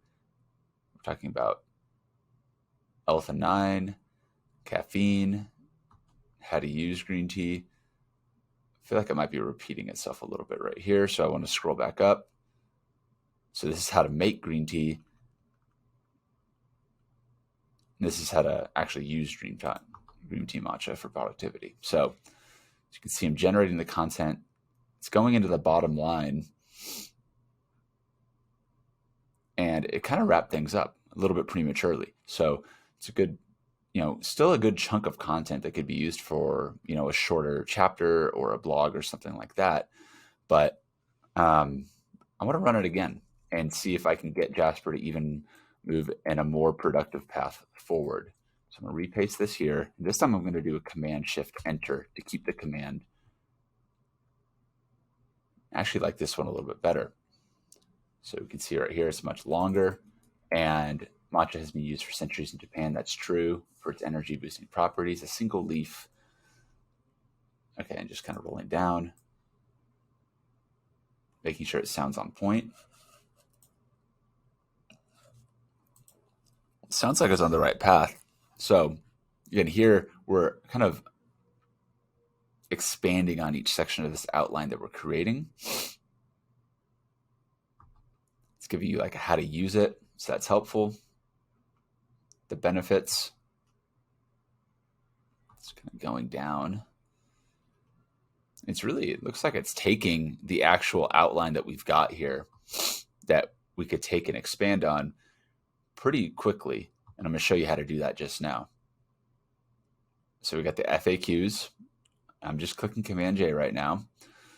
We're talking about L-9, caffeine, how to use green tea. I feel like it might be repeating itself a little bit right here. So I want to scroll back up. So this is how to make green tea. And this is how to actually use green tea matcha for productivity. So as you can see, I'm generating the content. It's going into the bottom line, and it kind of wrapped things up a little bit prematurely. So it's a good, still a good chunk of content that could be used for, a shorter chapter or a blog or something like that. But I want to run it again and see if I can get Jasper to even move in a more productive path forward. So I'm going to repaste this here. This time I'm going to do a Command-Shift-Enter to keep the command. I actually like this one a little bit better. So we can see right here, it's much longer. And matcha has been used for centuries in Japan. That's true for its energy boosting properties. A single leaf. Okay, and just kind of rolling down, making sure it sounds on point. It sounds like it's on the right path. So again, here we're kind of expanding on each section of this outline that we're creating. It's giving you like how to use it, so that's helpful. The benefits. It's kind of going down. It looks like it's taking the actual outline that we've got here that we could take and expand on pretty quickly. And I'm going to show you how to do that just now. So we got the FAQs. I'm just clicking Command J right now.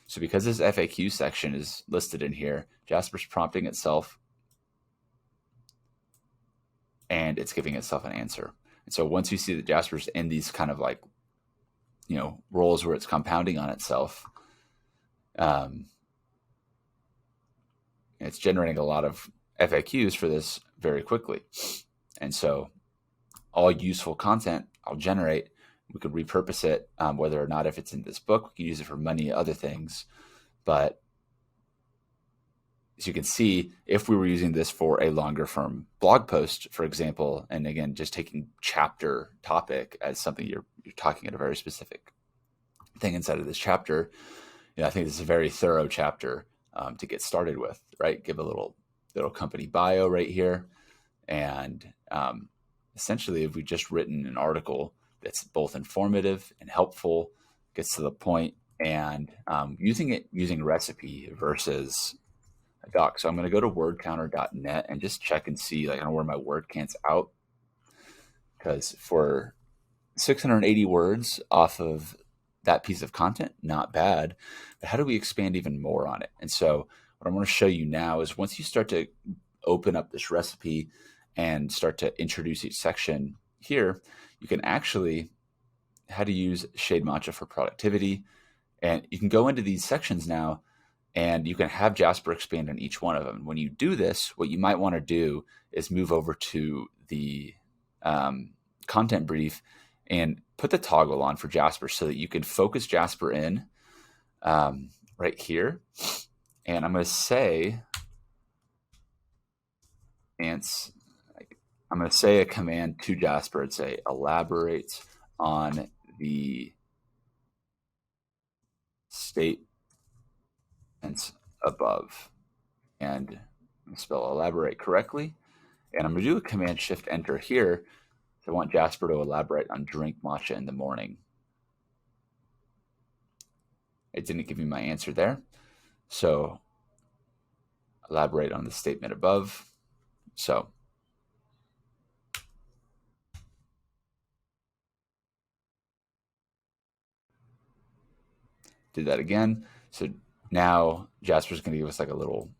So because this FAQ section is listed in here, Jasper's prompting itself and it's giving itself an answer. And so once you see that Jasper's in these kind of like, roles where it's compounding on itself, it's generating a lot of FAQs for this very quickly. And so all useful content I'll generate, we could repurpose it, whether or not if it's in this book, we can use it for many other things. But as you can see, if we were using this for a longer form blog post, for example, and again, just taking chapter topic as something you're talking at a very specific thing inside of this chapter, I think this is a very thorough chapter to get started with, right? Give a little company bio right here. And essentially, if we've just written an article that's both informative and helpful, gets to the point, and using recipe versus a doc. So I'm going to go to wordcounter.net and just check and see like where my word count's out, because for 680 words off of that piece of content, not bad. But how do we expand even more on it? And so what I'm going to show you now is once you start to open up this recipe and start to introduce each section here, you can actually how to use Shade Matcha for productivity. And you can go into these sections now and you can have Jasper expand on each one of them. When you do this, what you might want to do is move over to the content brief and put the toggle on for Jasper so that you can focus Jasper in right here. And I'm going to say, I'm going to say a command to Jasper and say, elaborate on the statements above. And I'm going to spell elaborate correctly. And I'm going to do a command shift enter here. So I want Jasper to elaborate on drink matcha in the morning. It didn't give me my answer there. So elaborate on the statement above. So do that again. So now Jasper's going to give us like a little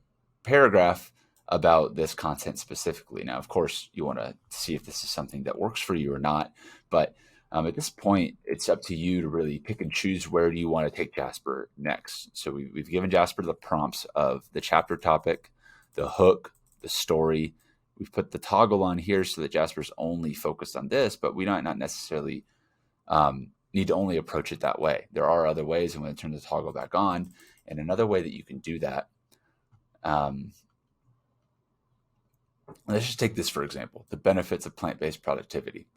paragraph about this content specifically. Now, of course, you want to see if this is something that works for you or not. But at this point, it's up to you to really pick and choose where do you want to take Jasper next. So we've given Jasper the prompts of the chapter topic, the hook, the story. We've put the toggle on here so that Jasper's only focused on this, but we might not necessarily need to only approach it that way. There are other ways. I'm going to turn the toggle back on. And another way that you can do that, let's just take this for example, the benefits of plant-based productivity.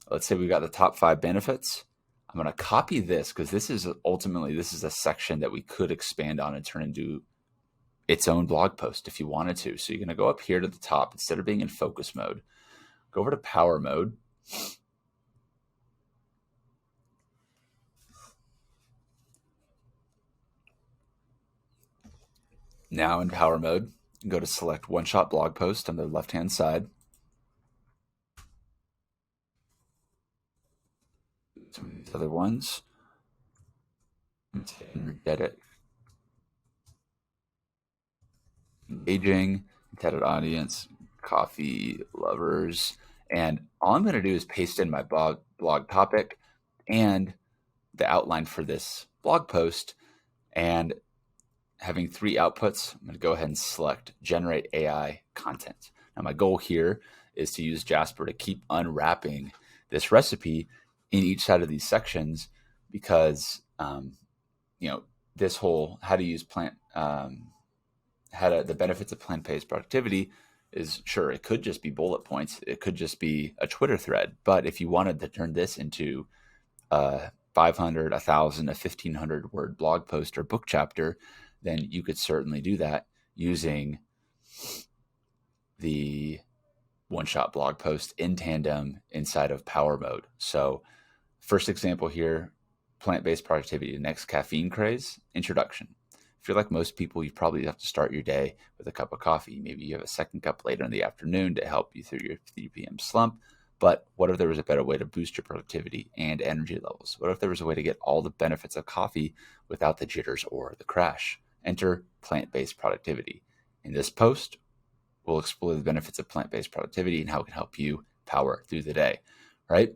Let's say we've got the top 5 benefits. I'm going to copy this because this is a section that we could expand on and turn into its own blog post if you wanted to. So you're going to go up here to the top instead of being in focus mode, go over to power mode. Now in power mode, go to select one-shot blog post on the left-hand side. Some of these other ones. Edit. Engaging, intended audience, coffee lovers. And all I'm going to do is paste in my blog topic and the outline for this blog post. And having 3 outputs, I'm going to go ahead and select generate AI content. Now, my goal here is to use Jasper to keep unwrapping this recipe in each side of these sections because, this whole how to use the benefits of plant-based productivity is, sure, it could just be bullet points. It could just be a Twitter thread. But if you wanted to turn this into 500, 1,000, a 1,500 word blog post or book chapter, then you could certainly do that using the one-shot blog post in tandem inside of Power Mode. So first example here, plant-based productivity, next caffeine craze, introduction. If you're like most people, you probably have to start your day with a cup of coffee. Maybe you have a second cup later in the afternoon to help you through your 3 p.m. slump. But what if there was a better way to boost your productivity and energy levels? What if there was a way to get all the benefits of coffee without the jitters or the crash? Enter plant-based productivity. In this post, we'll explore the benefits of plant-based productivity and how it can help you power through the day, right?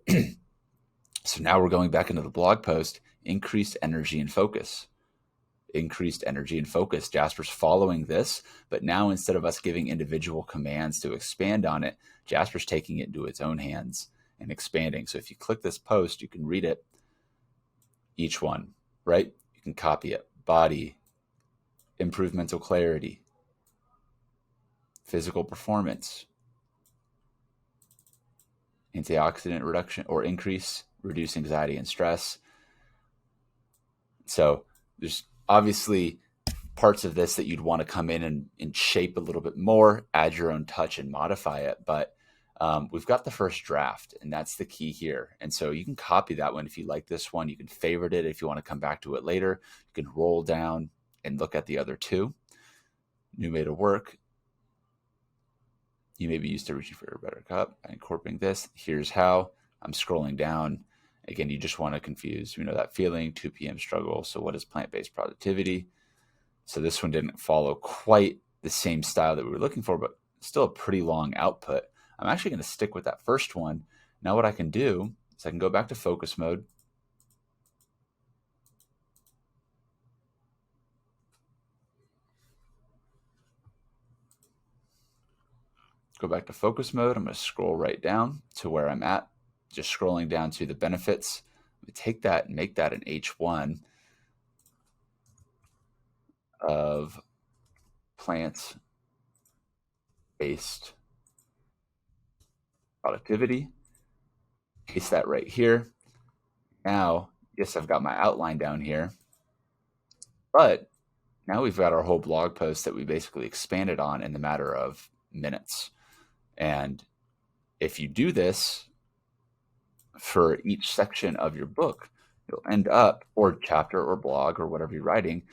So now we're going back into the blog post, increased energy and focus. Increased energy and focus. Jasper's following this, but now instead of us giving individual commands to expand on it, Jasper's taking it into its own hands and expanding. So if you click this post, you can read it, each one, right? You can copy it. Body, improve mental clarity, physical performance, antioxidant reduction or increase, reduce anxiety and stress. So there's obviously parts of this that you'd want to come in and shape a little bit more, add your own touch and modify it. But we've got the first draft, and that's the key here. And so you can copy that one if you like this one. You can favorite it if you want to come back to it later. You can roll down and look at the other two. New way to work. You may be used to reaching for a better cup by incorporating this. Here's how. I'm scrolling down. Again, you just want to confuse, that feeling, 2 p.m. struggle. So what is plant-based productivity? So this one didn't follow quite the same style that we were looking for, but still a pretty long output. I'm actually going to stick with that first one. Now what I can do is I can go back to focus mode. Go back to focus mode. I'm going to scroll right down to where I'm at, just scrolling down to the benefits. I'm going to take that and make that an H1 of plant-based productivity. Paste that right here. Now, yes, I've got my outline down here, but now we've got our whole blog post that we basically expanded on in the matter of minutes. And if you do this for each section of your book, you'll end up, or chapter or blog or whatever you're writing,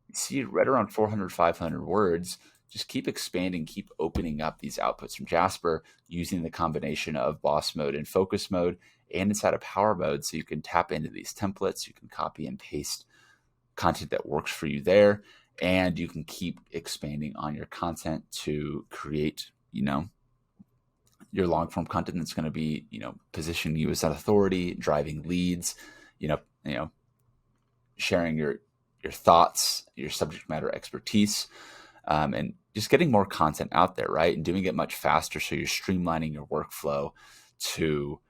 you see right around 400, 500 words. Just keep expanding, keep opening up these outputs from Jasper using the combination of boss mode and focus mode and inside of power mode. So you can tap into these templates, you can copy and paste content that works for you there, and you can keep expanding on your content to create, your long form content that's going to be, positioning you as an authority, driving leads, sharing your thoughts, your subject matter expertise, and just getting more content out there, right? And doing it much faster. So you're streamlining your workflow to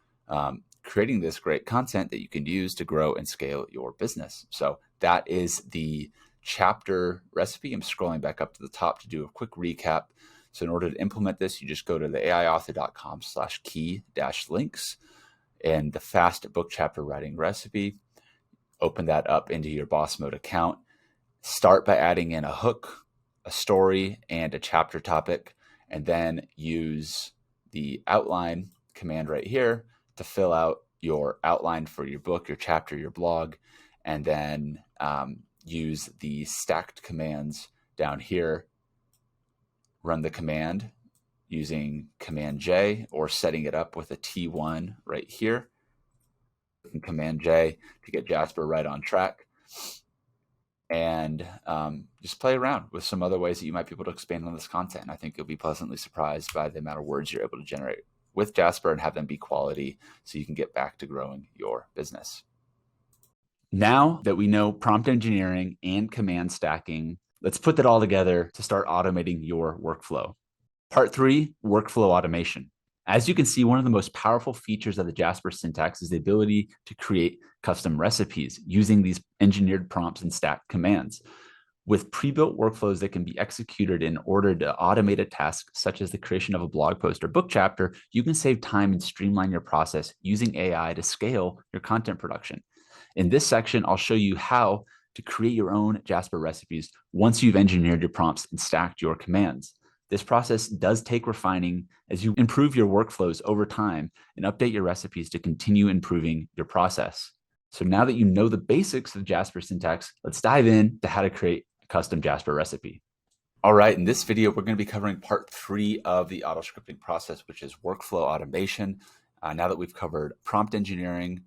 creating this great content that you can use to grow and scale your business. So that is the chapter recipe. I'm scrolling back up to the top to do a quick recap. So in order to implement this, you just go to the aiauthor.com/key-links and the fast book chapter writing recipe. Open that up into your boss mode account. Start by adding in a hook, a story, and a chapter topic, and then use the outline command right here to fill out your outline for your book, your chapter, your blog, and then use the stacked commands down here. Run the command using Command J or setting it up with a T1 right here. And Command J to get Jasper right on track. And just play around with some other ways that you might be able to expand on this content. I think you'll be pleasantly surprised by the amount of words you're able to generate with Jasper and have them be quality so you can get back to growing your business. Now that we know prompt engineering and command stacking, let's put that all together to start automating your workflow. Part 3, workflow automation. As you can see, one of the most powerful features of the Jasper syntax is the ability to create custom recipes using these engineered prompts and stacked commands. With pre-built workflows that can be executed in order to automate a task, such as the creation of a blog post or book chapter, you can save time and streamline your process using AI to scale your content production. In this section, I'll show you how to create your own Jasper recipes once you've engineered your prompts and stacked your commands. This process does take refining as you improve your workflows over time and update your recipes to continue improving your process. So now that you know the basics of Jasper syntax, let's dive in to how to create a custom Jasper recipe. All right, in this video, we're going to be covering part 3 of the AutoScripting process, which is workflow automation. Now that we've covered prompt engineering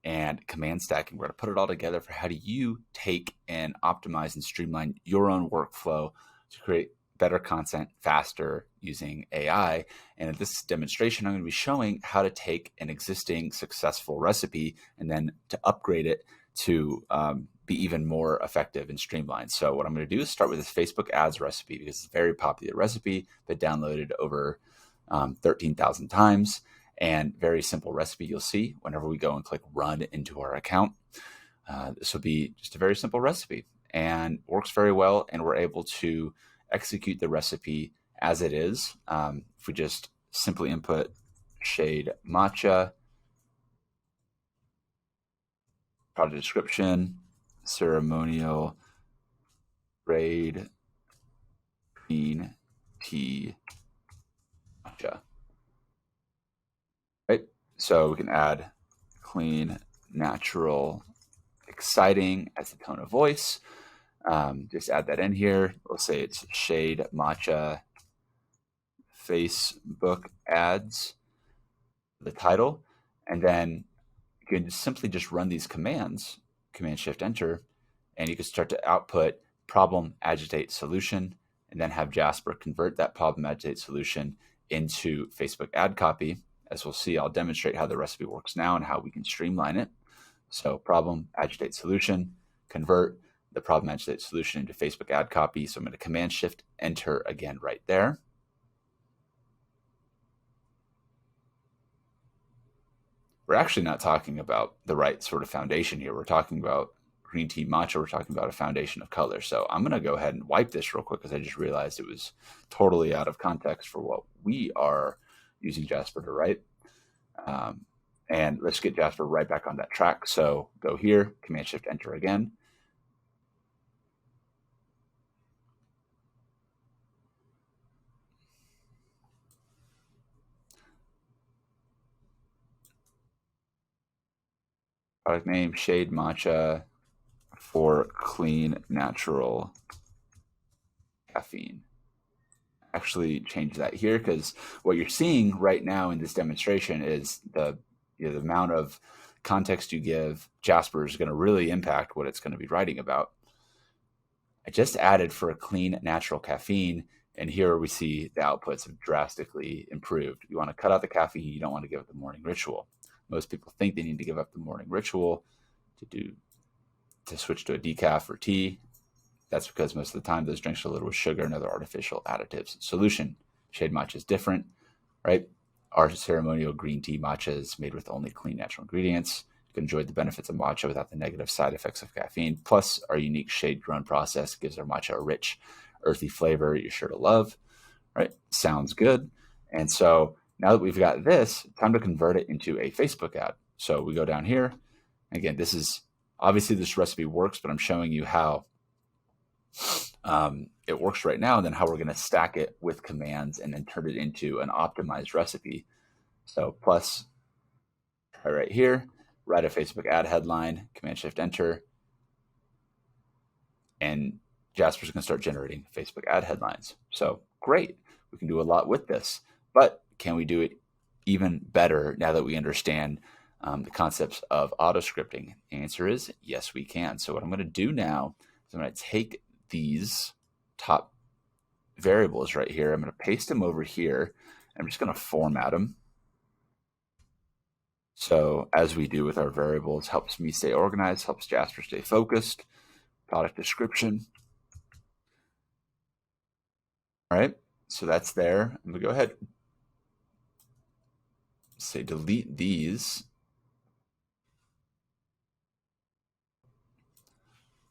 and command stacking, we're going to put it all together for how do you take and optimize and streamline your own workflow to create better content faster using AI. And in this demonstration, I'm going to be showing how to take an existing successful recipe and then to upgrade it to be even more effective and streamlined. So what I'm going to do is start with this Facebook ads recipe because it's a very popular recipe that downloaded over 13,000 times and very simple recipe you'll see whenever we go and click run into our account. This will be just a very simple recipe and works very well, and we're able to execute the recipe as it is. If we just simply input shade matcha, product description, ceremonial grade green tea matcha. Right? So we can add clean, natural, exciting as the tone of voice. Just add that in here. We'll say it's shade matcha Facebook ads, the title, and then you can simply just run these commands, Command Shift Enter, and you can start to output problem, agitate, solution, and then have Jasper convert that problem, agitate, solution into Facebook ad copy. As we'll see, I'll demonstrate how the recipe works now and how we can streamline it. So problem, agitate, solution, convert the problem, agitate, solution into Facebook ad copy. So I'm going to Command Shift Enter again right there. We're actually not talking about the right sort of foundation here. We're talking about green tea matcha. We're talking about a foundation of color. So I'm going to go ahead and wipe this real quick because I just realized it was totally out of context for what we are using Jasper to write. And let's get Jasper right back on that track. So go here, Command Shift Enter again. Product name, shade matcha for clean, natural caffeine. Actually change that here because what you're seeing right now in this demonstration is the amount of context you give Jasper is going to really impact what it's going to be writing about. I just added for a clean, natural caffeine, and here we see the outputs have drastically improved. You want to cut out the caffeine. You don't want to give up the morning ritual. Most people think they need to give up the morning ritual to switch to a decaf or tea. That's because most of the time those drinks are loaded with sugar and other artificial additives. Solution, shade matcha is different, right? Our ceremonial green tea matcha is made with only clean, natural ingredients. You can enjoy the benefits of matcha without the negative side effects of caffeine. Plus, our unique shade grown process gives our matcha a rich, earthy flavor you're sure to love, right? Sounds good. And so now that we've got this, time to convert it into a Facebook ad. So we go down here. Again, this is obviously this recipe works, but I'm showing you how it works right now, and then how we're going to stack it with commands and then turn it into an optimized recipe. So plus, try right here, write a Facebook ad headline, Command Shift Enter, and Jasper's going to start generating Facebook ad headlines. So great, we can do a lot with this, but can we do it even better now that we understand the concepts of auto-scripting? The answer is yes, we can. So what I'm going to do now is I'm going to take these top variables right here. I'm going to paste them over here. I'm just going to format them. So as we do with our variables, helps me stay organized, helps Jasper stay focused. Product description. All right. So that's there. I'm gonna go ahead, say delete these.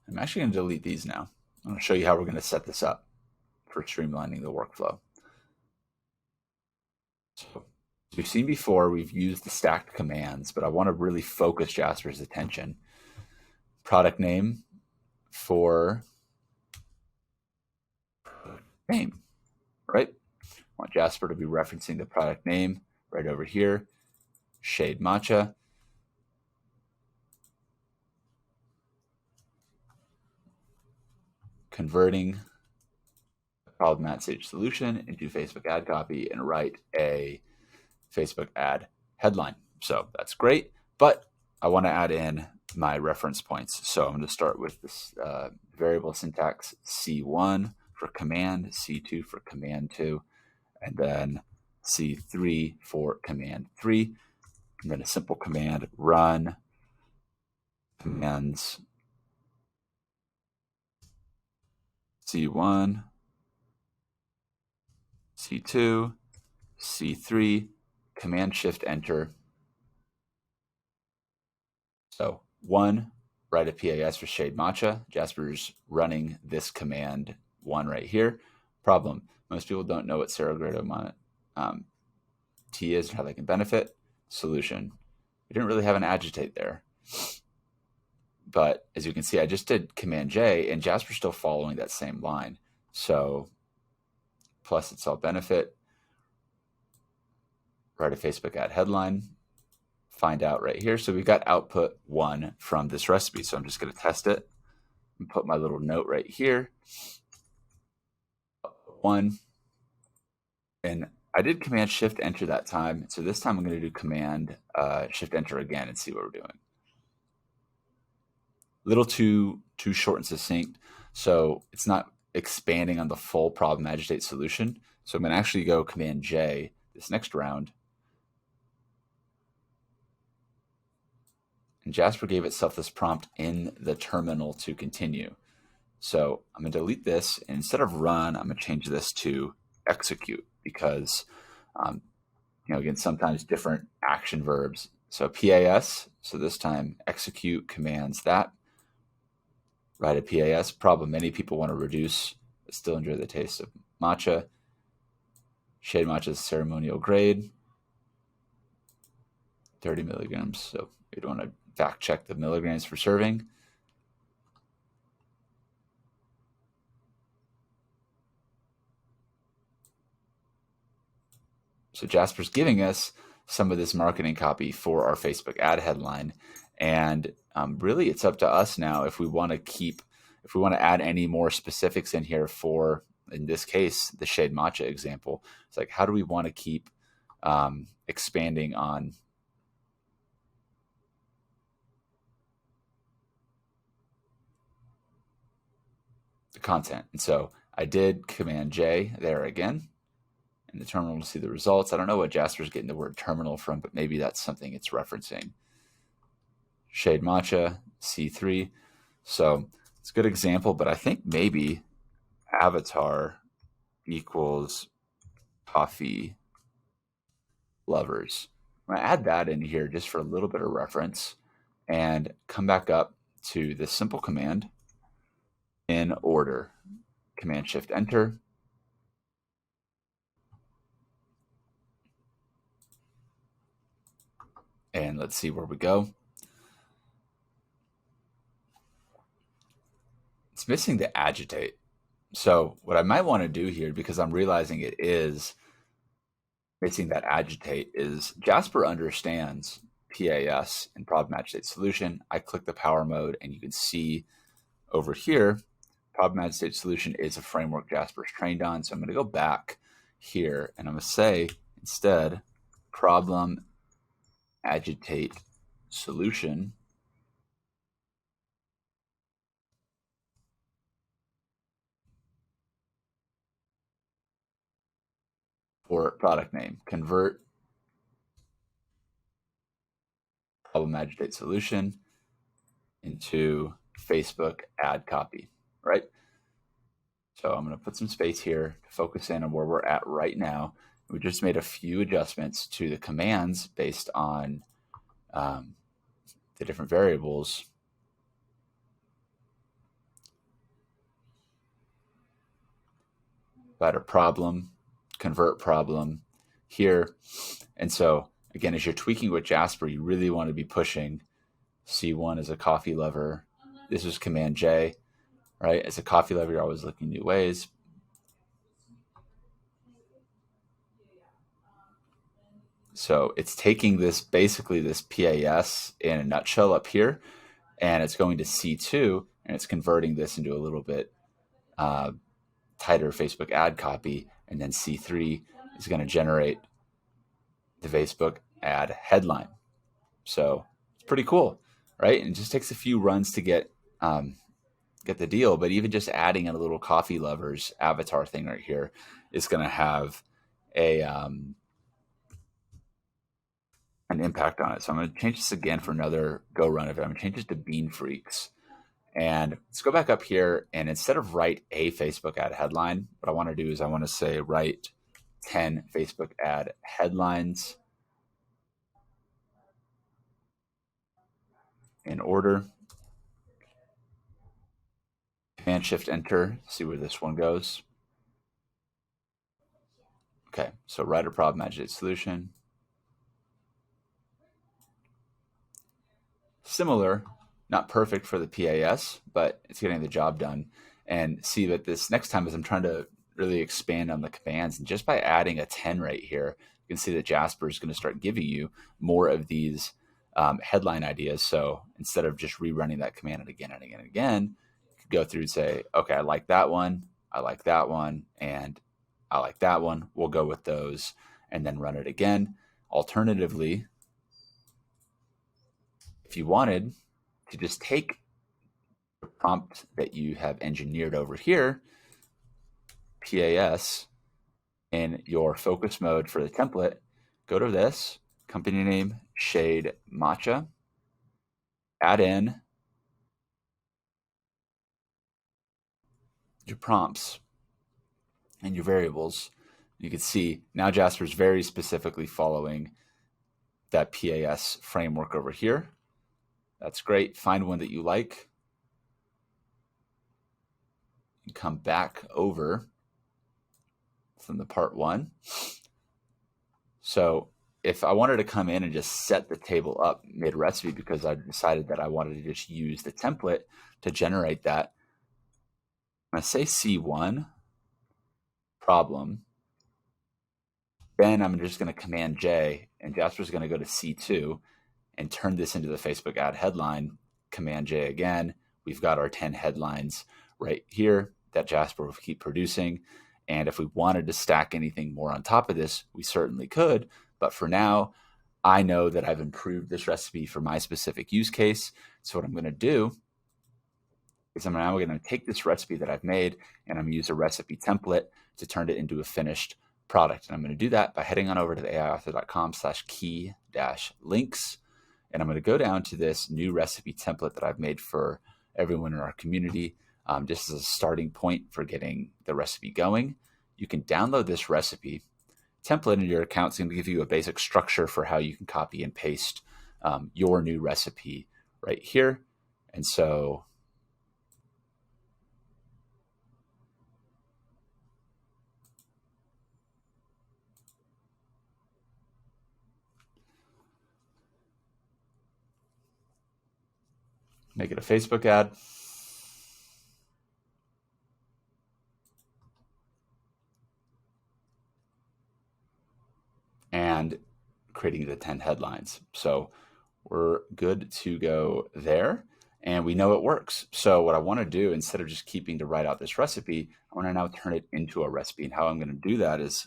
I'm actually gonna delete these now. I'm gonna show you how we're gonna set this up for streamlining the workflow. So as we've seen before, we've used the stacked commands, but I want to really focus Jasper's attention. Product name for name, right? I want Jasper to be referencing the product name right over here, Shade Matcha. Converting a problematic solution into Facebook ad copy and write a Facebook ad headline. So that's great, but I want to add in my reference points. So I'm going to start with this variable syntax C1 for command, C2 for command 2, and then C3 for command 3. And then a simple command run commands C1, C2, C3, command shift enter. So 1, write a PAS for Shade Matcha. Jasper's running this command 1 right here. Problem, most people don't know what Serragrado T is and how they can benefit. Solution, we didn't really have an agitate there. But as you can see, I just did Command J, and Jasper's still following that same line. So plus itself benefit, write a Facebook ad headline, find out right here. So we've got output 1 from this recipe. So I'm just going to test it and put my little note right here. 1. And I did Command Shift Enter that time. So this time I'm going to do Command Shift Enter again and see what we're doing. Little too short and succinct. So it's not expanding on the full problem agitate solution. So I'm going to actually go Command J this next round. And Jasper gave itself this prompt in the terminal to continue. So I'm going to delete this, and instead of run, I'm going to change this to execute because, again, sometimes different action verbs. So PAS, so this time execute commands that. Write a PAS. Problem, many people want to reduce, but still enjoy the taste of matcha. Shade matcha's ceremonial grade, 30 milligrams. So you don't want to fact check the milligrams for serving. So Jasper's giving us some of this marketing copy for our Facebook ad headline. And really it's up to us now if we want to add any more specifics in here for, in this case, the Shade Matcha example. It's like, how do we want to keep expanding on the content? And so I did Command J there again in the terminal to see the results. I don't know what Jasper's getting the word terminal from, but maybe that's something it's referencing. Shade Matcha, C3. So it's a good example, but I think maybe avatar equals coffee lovers. I'm going to add that in here just for a little bit of reference and come back up to this simple command in order. Command Shift Enter. And let's see where we go. It's missing the agitate. So what I might want to do here, because I'm realizing it is missing that agitate, is Jasper understands PAS and problem agitate solution. I click the power mode and you can see over here, problem agitate solution is a framework Jasper's trained on. So I'm going to go back here and I'm going to say instead problem agitate solution for product name. Convert problem agitate solution into Facebook ad copy, right? So I'm going to put some space here to focus in on where we're at right now. We just made a few adjustments to the commands based on the different variables. Ladder problem, convert problem here. And so again, as you're tweaking with Jasper, you really want to be pushing C1 as a coffee lover. This is Command J, right? As a coffee lover, you're always looking new ways. So it's taking this, basically this PAS in a nutshell up here, and it's going to C2, and it's converting this into a little bit tighter Facebook ad copy. And then C3 is going to generate the Facebook ad headline. So it's pretty cool, right? And it just takes a few runs to get the deal. But even just adding in a little coffee lovers avatar thing right here is going to have an impact on it. So I'm going to change this again for another go run of it. I'm going to change this to Bean Freaks. And let's go back up here, and instead of write a Facebook ad headline, what I want to do is I want to say write 10 Facebook ad headlines in order. Command Shift Enter, see where this one goes. Okay, so write a problem, agitate solution. Similar, not perfect for the PAS, but it's getting the job done. And see that this next time as I'm trying to really expand on the commands, and just by adding a 10 right here, you can see that Jasper is going to start giving you more of these headline ideas. So instead of just rerunning that command again and again and again, you could go through and say, okay, I like that one, I like that one, and I like that one. We'll go with those, and then run it again. Alternatively, if you wanted to just take the prompt that you have engineered over here, PAS, in your focus mode for the template, go to this, company name, shade matcha, add in your prompts and your variables. You can see now Jasper's very specifically following that PAS framework over here. That's great. Find one that you like. And come back over from the part one. So if I wanted to come in and just set the table up mid-recipe because I decided that I wanted to just use the template to generate that, when I say C1 problem, then I'm just going to Command J, and Jasper's going to go to C2 and turn this into the Facebook ad headline. Command J again. We've got our 10 headlines right here that Jasper will keep producing. And if we wanted to stack anything more on top of this, we certainly could. But for now, I know that I've improved this recipe for my specific use case. So what I'm going to do is I'm now going to take this recipe that I've made, and I'm going to use a recipe template to turn it into a finished product. And I'm going to do that by heading on over to the aiauthor.com/key-links. And I'm going to go down to this new recipe template that I've made for everyone in our community, just as a starting point for getting the recipe going. You can download this recipe template into your account. It's going to give you a basic structure for how you can copy and paste your new recipe right here. And so make it a Facebook ad. And creating the 10 headlines. So we're good to go there, and we know it works. So what I want to do, instead of just keeping to write out this recipe, I want to now turn it into a recipe. And how I'm going to do that is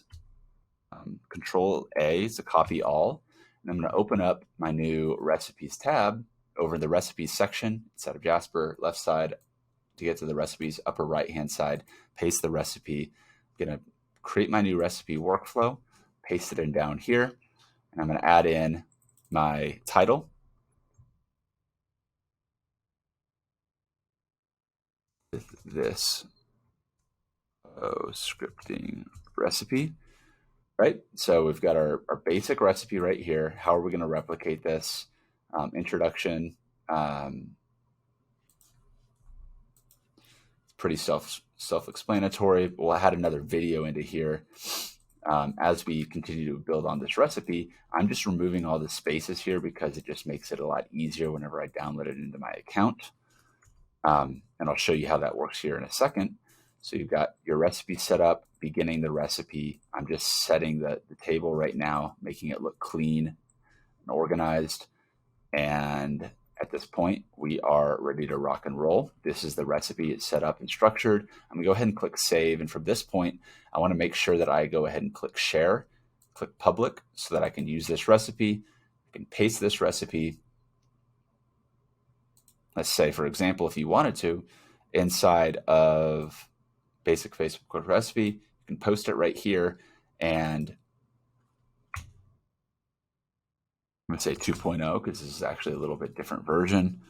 Control A to copy all. And I'm going to open up my new recipes tab over in the recipes section inside of Jasper, left side to get to the recipes, upper right-hand side, paste the recipe. I'm going to create my new recipe workflow, paste it in down here, and I'm going to add in my title. This AutoScripting recipe, right? So we've got our basic recipe right here. How are we going to replicate this? Introduction. Pretty self-explanatory. We'll add another video into here. As we continue to build on this recipe, I'm just removing all the spaces here because it just makes it a lot easier whenever I download it into my account. And I'll show you how that works here in a second. So you've got your recipe set up, beginning the recipe. I'm just setting the table right now, making it look clean and organized. And at this point, we are ready to rock and roll. This is the recipe. It's set up and structured. I'm gonna go ahead and click save. And from this point, I wanna make sure that I go ahead and click share, click public so that I can use this recipe. I can paste this recipe. Let's say, for example, if you wanted to, inside of basic Facebook recipe, you can post it right here. And I'm going to say 2.0 because this is actually a little bit different version.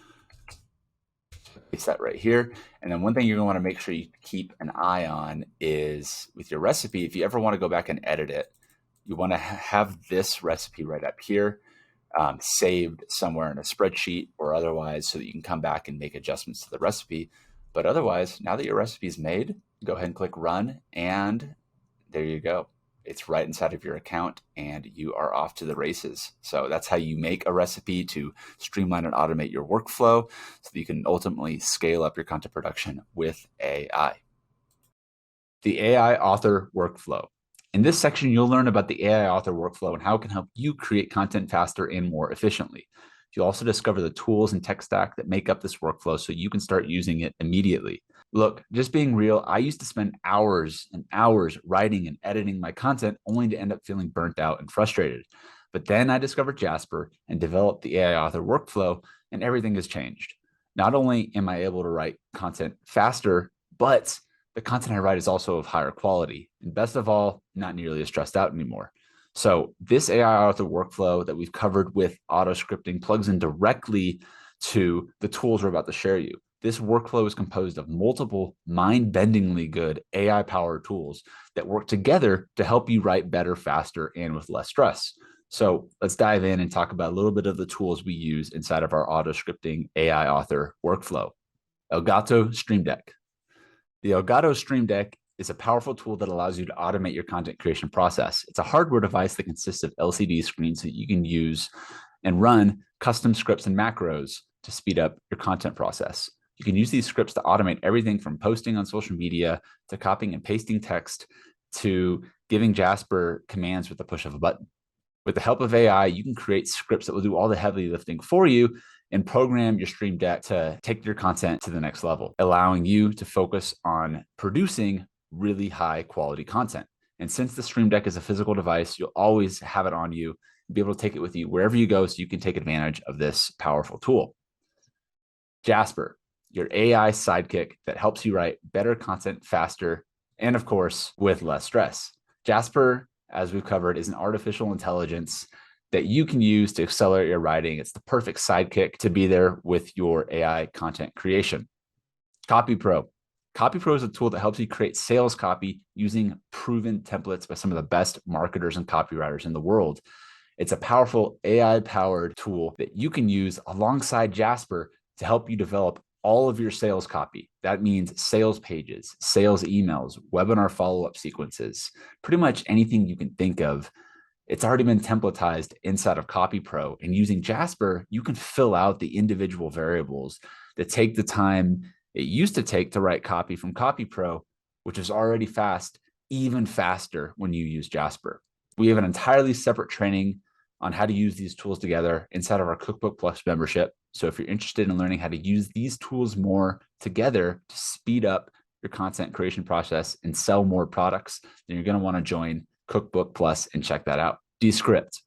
Paste that right here. And then one thing you're going to want to make sure you keep an eye on is with your recipe, if you ever want to go back and edit it, you want to have this recipe right up here. Saved somewhere in a spreadsheet or otherwise so that you can come back and make adjustments to the recipe. But otherwise, now that your recipe is made, go ahead and click run, and there you go. It's right inside of your account and you are off to the races. So that's how you make a recipe to streamline and automate your workflow so that you can ultimately scale up your content production with AI. The AI author workflow. In this section, you'll learn about the AI author workflow and how it can help you create content faster and more efficiently. You'll also discover the tools and tech stack that make up this workflow so you can start using it immediately. Look, just being real, I used to spend hours and hours writing and editing my content only to end up feeling burnt out and frustrated. But then I discovered Jasper and developed the AI author workflow, and everything has changed. Not only am I able to write content faster, but the content I write is also of higher quality. And best of all, not nearly as stressed out anymore. So this AI author workflow that we've covered with AutoScripting plugs in directly to the tools we're about to share you. This workflow is composed of multiple mind-bendingly good AI-powered tools that work together to help you write better, faster, and with less stress. So let's dive in and talk about a little bit of the tools we use inside of our AutoScripting AI author workflow. Elgato Stream Deck. The Elgato Stream Deck is a powerful tool that allows you to automate your content creation process. It's a hardware device that consists of LCD screens that you can use and run custom scripts and macros to speed up your content process. You can use these scripts to automate everything from posting on social media to copying and pasting text to giving Jasper commands with the push of a button. With the help of AI, you can create scripts that will do all the heavy lifting for you and program your Stream Deck to take your content to the next level, allowing you to focus on producing really high quality content. And since the Stream Deck is a physical device, you'll always have it on you and be able to take it with you wherever you go so you can take advantage of this powerful tool. Jasper, your AI sidekick that helps you write better content faster and, of course, with less stress. Jasper, as we've covered, is an artificial intelligence that you can use to accelerate your writing. It's the perfect sidekick to be there with your AI content creation. CopyPro. CopyPro is a tool that helps you create sales copy using proven templates by some of the best marketers and copywriters in the world. It's a powerful AI-powered tool that you can use alongside Jasper to help you develop all of your sales copy. That means sales pages, sales emails, webinar follow-up sequences, pretty much anything you can think of. It's already been templatized inside of CopyPro, and using Jasper, you can fill out the individual variables that take the time it used to take to write copy from CopyPro, which is already fast, even faster when you use Jasper. We have an entirely separate training on how to use these tools together inside of our Cookbook Plus membership. So if you're interested in learning how to use these tools more together to speed up your content creation process and sell more products, then you're going to want to join Cookbook Plus and check that out. Descript.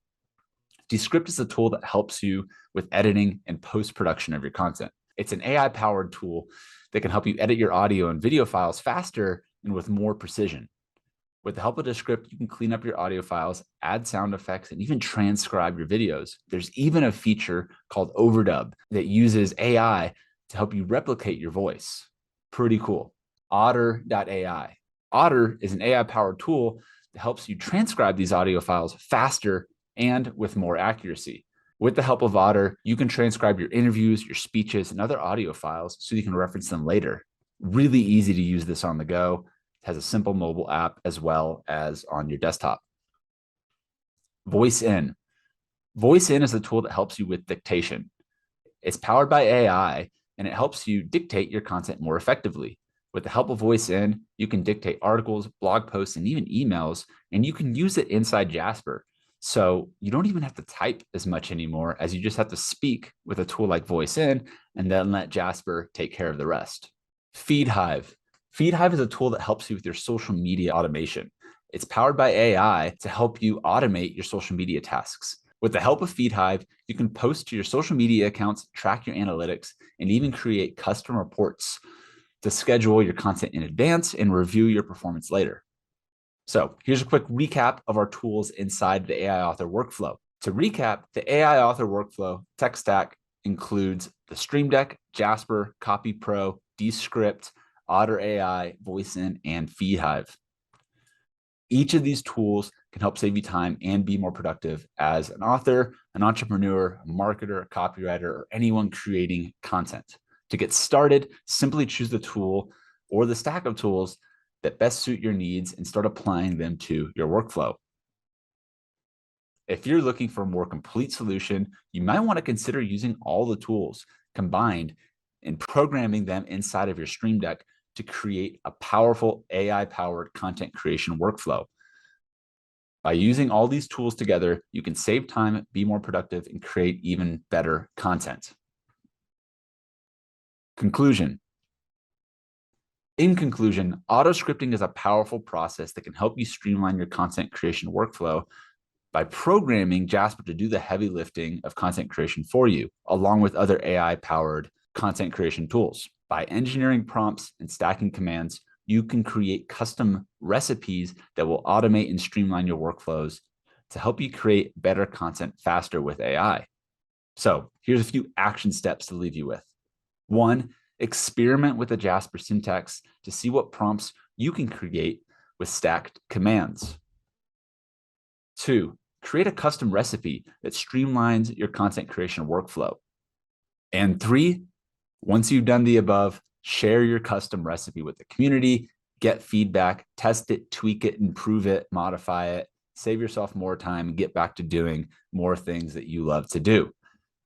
Descript is a tool that helps you with editing and post-production of your content. It's an AI-powered tool that can help you edit your audio and video files faster and with more precision. With the help of Descript, you can clean up your audio files, add sound effects, and even transcribe your videos. There's even a feature called Overdub that uses AI to help you replicate your voice. Pretty cool. Otter.ai. Otter is an AI-powered tool that helps you transcribe these audio files faster and with more accuracy. With the help of Otter, you can transcribe your interviews, your speeches, and other audio files so you can reference them later. Really easy to use this on the go. It has a simple mobile app as well as on your desktop. Voice In. Voice In is a tool that helps you with dictation. It's powered by AI, and it helps you dictate your content more effectively. With the help of Voice In, you can dictate articles, blog posts, and even emails, and you can use it inside Jasper. So you don't even have to type as much anymore, as you just have to speak with a tool like Voice In and then let Jasper take care of the rest. FeedHive. FeedHive is a tool that helps you with your social media automation. It's powered by AI to help you automate your social media tasks. With the help of FeedHive, you can post to your social media accounts, track your analytics, and even create custom reports to schedule your content in advance and review your performance later. So here's a quick recap of our tools inside the AI author workflow. To recap, the AI author workflow tech stack includes the Stream Deck, Jasper, CopyPro, Descript, Otter AI, Voice In, and FeedHive. Each of these tools can help save you time and be more productive as an author, an entrepreneur, a marketer, a copywriter, or anyone creating content. To get started, simply choose the tool or the stack of tools that best suit your needs and start applying them to your workflow. If you're looking for a more complete solution, you might want to consider using all the tools combined and programming them inside of your Stream Deck to create a powerful AI-powered content creation workflow. By using all these tools together, you can save time, be more productive, and create even better content. Conclusion. In conclusion, auto-scripting is a powerful process that can help you streamline your content creation workflow by programming Jasper to do the heavy lifting of content creation for you, along with other AI-powered content creation tools. By engineering prompts and stacking commands, you can create custom recipes that will automate and streamline your workflows to help you create better content faster with AI. So here's a few action steps to leave you with. 1, experiment with the Jasper Syntax to see what prompts you can create with stacked commands. 2, create a custom recipe that streamlines your content creation workflow. And 3, once you've done the above, share your custom recipe with the community, get feedback, test it, tweak it, improve it, modify it, save yourself more time, and get back to doing more things that you love to do.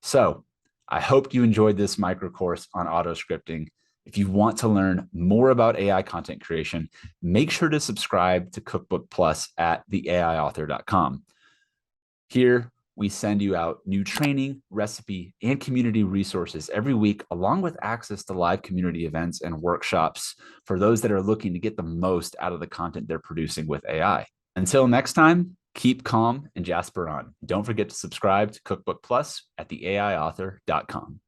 So I hope you enjoyed this micro course on auto scripting. If you want to learn more about AI content creation, make sure to subscribe to Cookbook Plus at theaiauthor.com. Here, we send you out new training, recipe, and community resources every week, along with access to live community events and workshops for those that are looking to get the most out of the content they're producing with AI. Until next time, keep calm and Jasper on. Don't forget to subscribe to Cookbook Plus at theaiauthor.com.